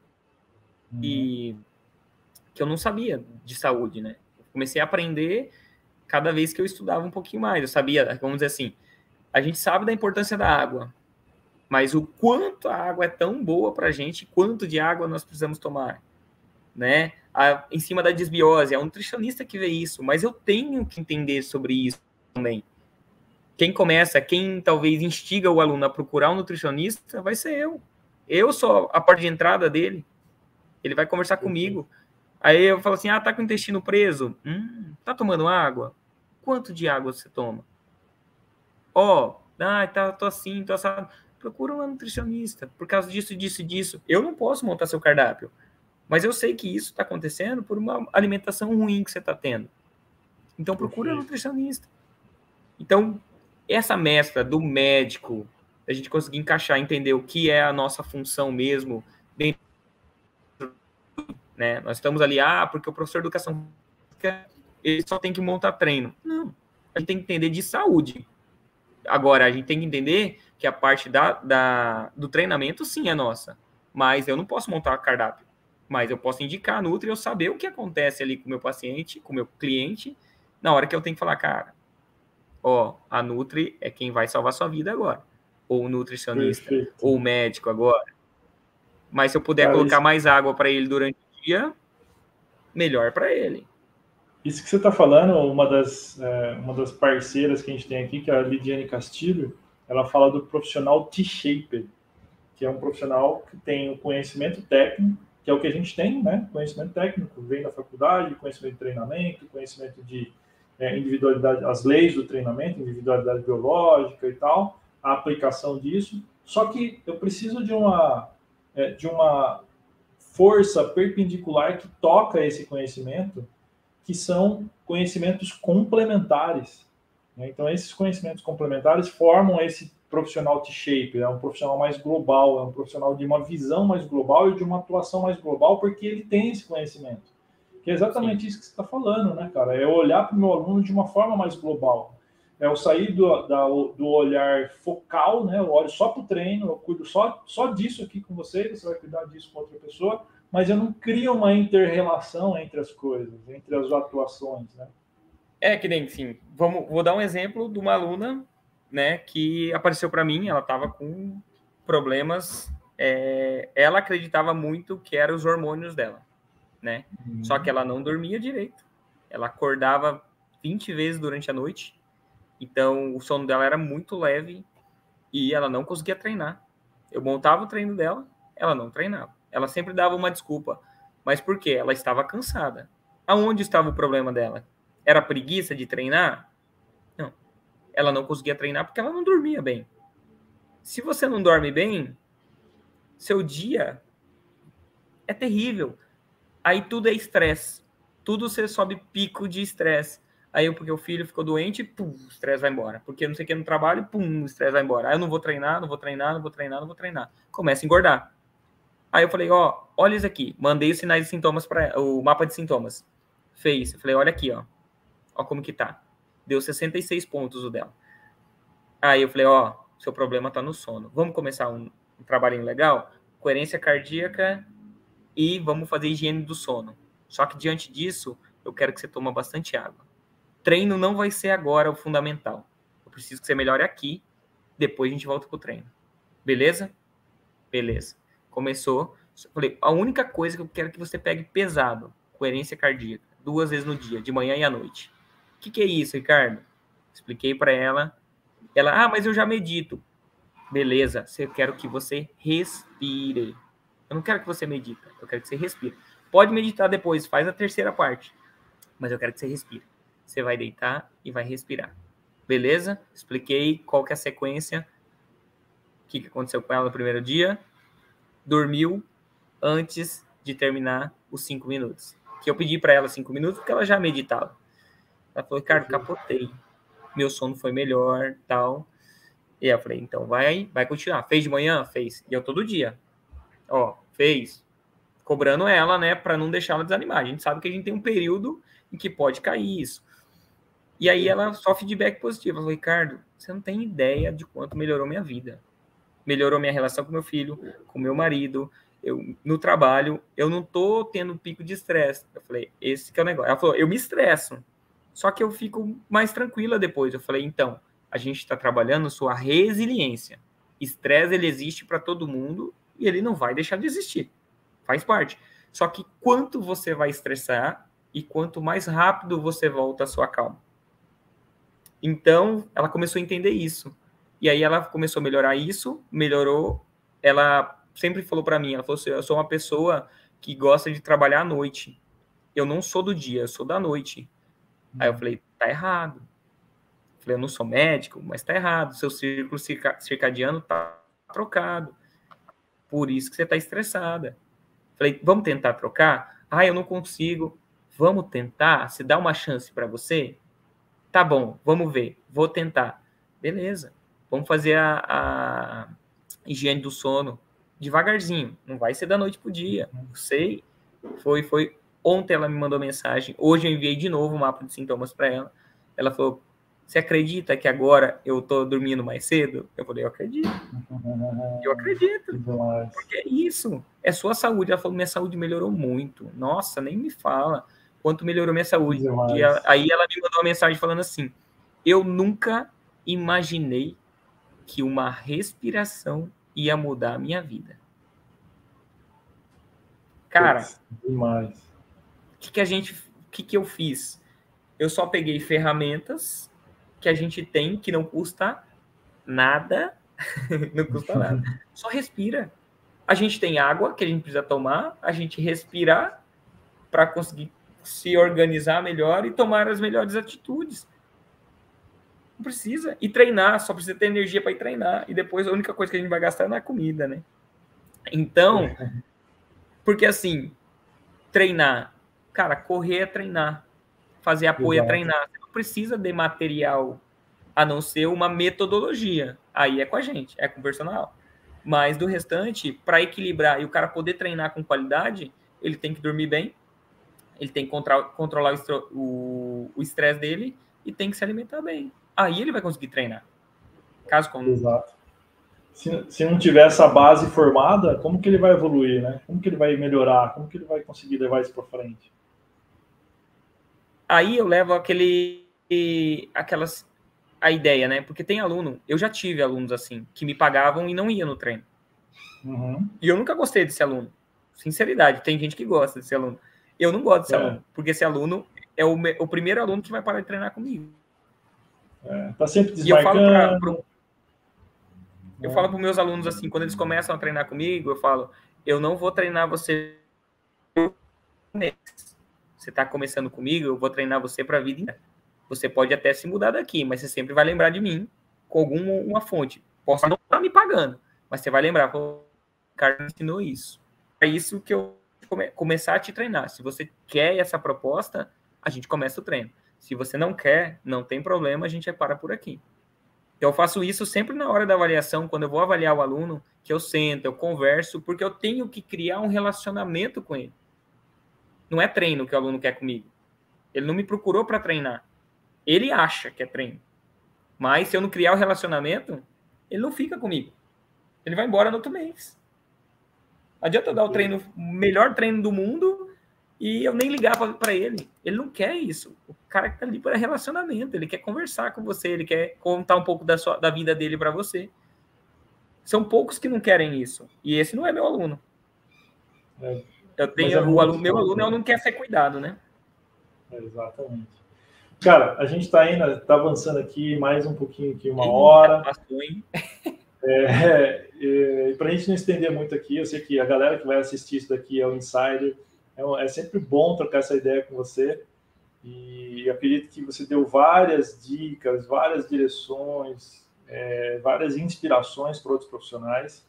e que eu não sabia de saúde, né? Comecei a aprender cada vez que eu estudava um pouquinho mais. Eu sabia, vamos dizer assim, a gente sabe da importância da água, mas o quanto a água é tão boa para a gente, quanto de água nós precisamos tomar, né? Em cima da desbiose, é um nutricionista que vê isso, mas eu tenho que entender sobre isso também. Quem talvez instiga o aluno a procurar um nutricionista, vai ser eu. Eu sou a porta de entrada dele. Ele vai conversar comigo. Aí eu falo assim, tá com o intestino preso? Tá tomando água? Quanto de água você toma? Tô assim, tô assado. Procura um nutricionista, por causa disso, disso e disso. Eu não posso montar seu cardápio, mas eu sei que isso está acontecendo por uma alimentação ruim que você está tendo. Então procura um nutricionista. Então, essa mescla do médico, a gente conseguir encaixar, entender o que é a nossa função mesmo dentro, né? Nós estamos ali, porque o professor de educação física, ele só tem que montar treino. Não, a gente tem que entender de saúde. Agora, a gente tem que entender que a parte do treinamento, sim, é nossa. Mas eu não posso montar cardápio. Mas eu posso indicar a Nutri e eu saber o que acontece ali com o meu paciente, com o meu cliente, na hora que eu tenho que falar, cara, a Nutri é quem vai salvar sua vida agora. Ou o nutricionista, Perfeito. Ou o médico agora. Mas se eu puder colocar mais água para ele durante o dia, melhor para ele. Isso que você está falando, uma das parceiras que a gente tem aqui, que é a Lidiane Castilho, ela fala do profissional T-Shaper, que é um profissional que tem o conhecimento técnico, que é o que a gente tem, né? Conhecimento técnico, vem da faculdade, conhecimento de treinamento, conhecimento de individualidade, as leis do treinamento, individualidade biológica e tal, a aplicação disso. Só que eu preciso de uma força perpendicular que toca esse conhecimento, que são conhecimentos complementares. Né? Então, esses conhecimentos complementares formam esse profissional T-shape, é um profissional mais global, é um profissional de uma visão mais global e de uma atuação mais global, porque ele tem esse conhecimento. Que é exatamente isso que você está falando, né, cara? É olhar para o meu aluno de uma forma mais global. É eu sair do olhar focal, né? Eu olho só para o treino, eu cuido só disso aqui com você, você vai cuidar disso com outra pessoa, mas eu não crio uma inter-relação entre as coisas, entre as atuações, né? Que nem, sim. Vou dar um exemplo de uma aluna, né, que apareceu para mim, ela estava com problemas, ela acreditava muito que eram os hormônios dela, né? Só que ela não dormia direito. Ela acordava 20 vezes durante a noite, então o sono dela era muito leve e ela não conseguia treinar. Eu montava o treino dela, ela não treinava. Ela sempre dava uma desculpa. Mas por quê? Ela estava cansada. Aonde estava o problema dela? Era preguiça de treinar? Não. Ela não conseguia treinar porque ela não dormia bem. Se você não dorme bem, seu dia é terrível. Aí tudo é estresse. Tudo você sobe pico de estresse. Aí porque o filho ficou doente, pum, o estresse vai embora. Porque não sei o que no trabalho, pum, o estresse vai embora. Aí eu não vou treinar, não vou treinar, não vou treinar, não vou treinar. Começa a engordar. Aí eu falei, ó, olha isso aqui. Mandei os sinais e sintomas para o mapa de sintomas. Fez. Eu falei, olha aqui, ó. Ó como que tá. Deu 66 pontos o dela. Aí eu falei, ó, seu problema tá no sono. Vamos começar um trabalhinho legal? Coerência cardíaca e vamos fazer higiene do sono. Só que diante disso, eu quero que você tome bastante água. Treino não vai ser agora o fundamental. Eu preciso que você melhore aqui, depois a gente volta com o treino. Beleza? Beleza. Começou. Falei, a única coisa que eu quero que você pegue pesado, coerência cardíaca, 2 vezes no dia, de manhã e à noite. O que é isso, Ricardo? Expliquei para ela. Ela, mas eu já medito. Beleza, eu quero que você respire. Eu não quero que você medita, eu quero que você respire. Pode meditar depois, faz a terceira parte. Mas eu quero que você respire. Você vai deitar e vai respirar. Beleza? Expliquei qual que é a sequência. O que aconteceu com ela no primeiro dia. Dormiu antes de terminar os 5 minutos. Que eu pedi para ela 5 minutos porque ela já meditava. Ela falou, Ricardo, capotei. Meu sono foi melhor, tal. E aí eu falei, então vai continuar. Fez de manhã? Fez. E eu todo dia. Ó, fez. Cobrando ela, né, para não deixar ela desanimar. A gente sabe que a gente tem um período em que pode cair isso. E aí ela só feedback positivo. Ela falou, Ricardo, você não tem ideia de quanto melhorou minha vida. Melhorou minha relação com meu filho, com meu marido, no trabalho, eu não tô tendo pico de estresse. Eu falei, esse que é o negócio. Ela falou, eu me estresso, só que eu fico mais tranquila depois. Eu falei, então, a gente está trabalhando sua resiliência. Estresse, ele existe para todo mundo e ele não vai deixar de existir. Faz parte. Só que quanto você vai estressar e quanto mais rápido você volta à sua calma. Então, ela começou a entender isso. E aí ela começou a melhorar isso, melhorou. Ela sempre falou para mim, ela falou assim, eu sou uma pessoa que gosta de trabalhar à noite. Eu não sou do dia, eu sou da noite. Aí eu falei, tá errado. Eu falei, eu não sou médico, mas tá errado. Seu círculo circadiano tá trocado. Por isso que você tá estressada. Falei, vamos tentar trocar? Eu não consigo. Vamos tentar? Se dá uma chance para você? Tá bom, vamos ver. Vou tentar. Beleza. Vamos fazer a higiene do sono devagarzinho. Não vai ser da noite pro dia. Eu sei. Foi. Ontem ela me mandou mensagem. Hoje eu enviei de novo o mapa de sintomas para ela. Ela falou, você acredita que agora eu tô dormindo mais cedo? Eu falei, eu acredito. Eu acredito. Porque é isso. É sua saúde. Ela falou, minha saúde melhorou muito. Nossa, nem me fala quanto melhorou minha saúde. E aí ela me mandou uma mensagem falando assim, eu nunca imaginei que uma respiração ia mudar a minha vida. Cara, demais. O que eu fiz? Eu só peguei ferramentas que a gente tem, que não custa nada, não custa nada. Só respira. A gente tem água que a gente precisa tomar, a gente respirar para conseguir se organizar melhor e tomar as melhores atitudes. Não precisa. E treinar, só precisa ter energia para ir treinar. E depois a única coisa que a gente vai gastar é na comida, né? Então, Porque, assim, treinar. Cara, correr é treinar. Fazer apoio é treinar. Você não precisa de material, a não ser uma metodologia. Aí é com a gente, é com o personal. Mas do restante, para equilibrar e o cara poder treinar com qualidade, ele tem que dormir bem, ele tem que controlar o estresse dele e tem que se alimentar bem. Aí ele vai conseguir treinar. Caso como... Exato. Se não tiver essa base formada, como que ele vai evoluir, né? Como que ele vai melhorar? Como que ele vai conseguir levar isso para frente? Aí eu levo a ideia, né? Porque tem aluno, eu já tive alunos assim, que me pagavam e não ia no treino. Uhum. E eu nunca gostei desse aluno. Sinceridade, tem gente que gosta desse aluno. Eu não gosto desse aluno, porque esse aluno é o primeiro aluno que vai parar de treinar comigo. Tá sempre desmarcando. E eu falo para os meus alunos assim, quando eles começam a treinar comigo, eu falo, eu não vou treinar você. Você está começando comigo, eu vou treinar você para a vida inteira. Você pode até se mudar daqui, mas você sempre vai lembrar de mim com alguma fonte. Posso não estar me pagando, mas você vai lembrar, o cara me ensinou isso. É isso que eu começar a te treinar. Se você quer essa proposta, a gente começa o treino. Se você não quer, não tem problema, a gente para por aqui. Então, eu faço isso sempre na hora da avaliação, quando eu vou avaliar o aluno, que eu sento, eu converso, porque eu tenho que criar um relacionamento com ele. Não é treino que o aluno quer comigo. Ele não me procurou para treinar. Ele acha que é treino. Mas se eu não criar o relacionamento, ele não fica comigo. Ele vai embora no outro mês. Não adianta eu dar o melhor treino do mundo e eu nem ligar para ele. Ele não quer isso. O cara que está ali para relacionamento. Ele quer conversar com você. Ele quer contar um pouco da vida dele para você. São poucos que não querem isso. E esse não é meu aluno. Eu tenho meu aluno é o não quer ser cuidado, né? Exatamente. Cara, a gente está avançando aqui mais um pouquinho, aqui, uma hora. Passou, hein? Para a gente não estender muito aqui, eu sei que a galera que vai assistir isso daqui é o Insider. É sempre bom trocar essa ideia com você. E eu acredito que você deu várias dicas, várias direções, várias inspirações para outros profissionais.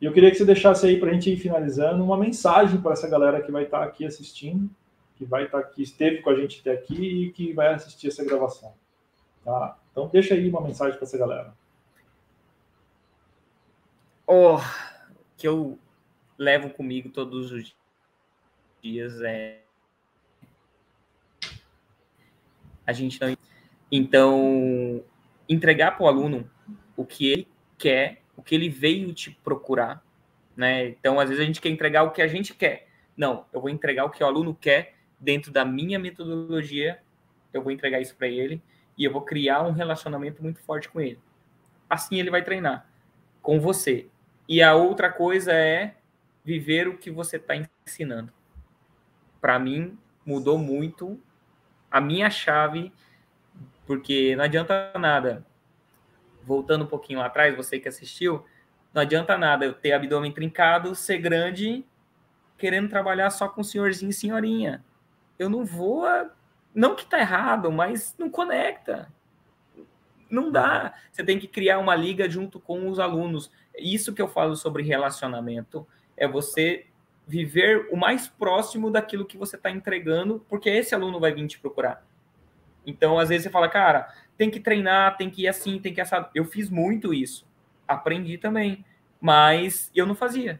E eu queria que você deixasse aí para a gente ir finalizando uma mensagem para essa galera que vai estar aqui assistindo, que vai estar aqui, esteve com a gente até aqui e que vai assistir essa gravação. Tá? Então, deixa aí uma mensagem para essa galera. Que eu levo comigo todos os dias a gente não... Então, entregar para o aluno o que ele quer, o que ele veio te procurar, né? Então, às vezes a gente quer entregar o que a gente quer. Não, eu vou entregar o que o aluno quer dentro da minha metodologia, eu vou entregar isso para ele e eu vou criar um relacionamento muito forte com ele. Assim ele vai treinar com você. E a outra coisa é viver o que você está ensinando. Para mim, mudou muito a minha chave, porque não adianta nada. Voltando um pouquinho lá atrás, você que assistiu, não adianta nada eu ter abdômen trincado, ser grande, querendo trabalhar só com senhorzinho e senhorinha. Eu não vou... Não que tá errado, mas não conecta. Não dá. Você tem que criar uma liga junto com os alunos. Isso que eu falo sobre relacionamento é você viver o mais próximo daquilo que você está entregando, porque esse aluno vai vir te procurar. Então, às vezes você fala, cara, tem que treinar, tem que ir assim, tem que assar. Eu fiz muito isso. Aprendi também. Mas eu não fazia.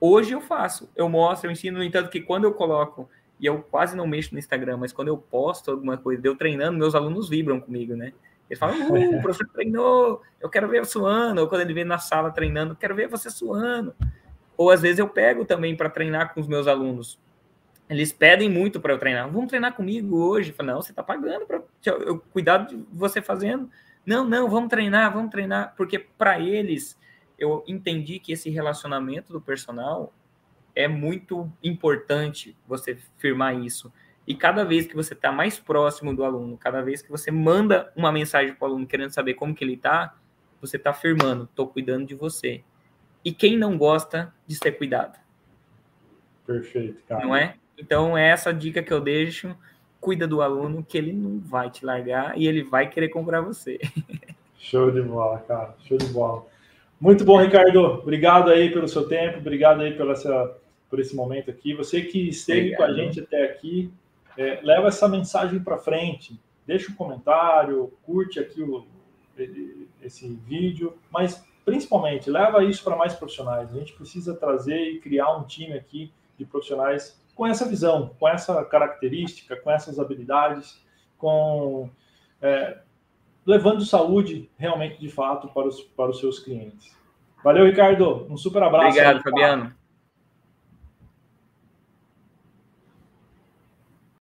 Hoje eu faço. Eu mostro, eu ensino. No entanto, que quando eu coloco, e eu quase não mexo no Instagram, mas quando eu posto alguma coisa, eu treinando, meus alunos vibram comigo, né? Eles falam, o professor treinou, eu quero ver suando. Ou quando ele vem na sala treinando, eu quero ver você suando. Ou às vezes eu pego também para treinar com os meus alunos. Eles pedem muito para eu treinar. Vamos treinar comigo hoje? Eu falo, não, você está pagando para eu cuidar de você fazendo. Não, vamos treinar. Porque para eles, eu entendi que esse relacionamento do personal é muito importante você firmar isso. E cada vez que você está mais próximo do aluno, cada vez que você manda uma mensagem para o aluno querendo saber como que ele está, você está firmando, estou cuidando de você. E quem não gosta de ser cuidado? Perfeito, cara. Não é? Então, é essa dica que eu deixo. Cuida do aluno, que ele não vai te largar e ele vai querer comprar você. Show de bola, cara. Show de bola. Muito bom, Ricardo. Obrigado aí pelo seu tempo, obrigado aí pela por esse momento aqui. Você que esteve com a gente até aqui, leva essa mensagem para frente, deixa um comentário, curte aqui esse vídeo, mas principalmente leva isso para mais profissionais. A gente precisa trazer e criar um time aqui de profissionais com essa visão, com essa característica, com essas habilidades, levando saúde realmente de fato para os seus clientes. Valeu, Ricardo. Um super abraço. Obrigado, Fabiano.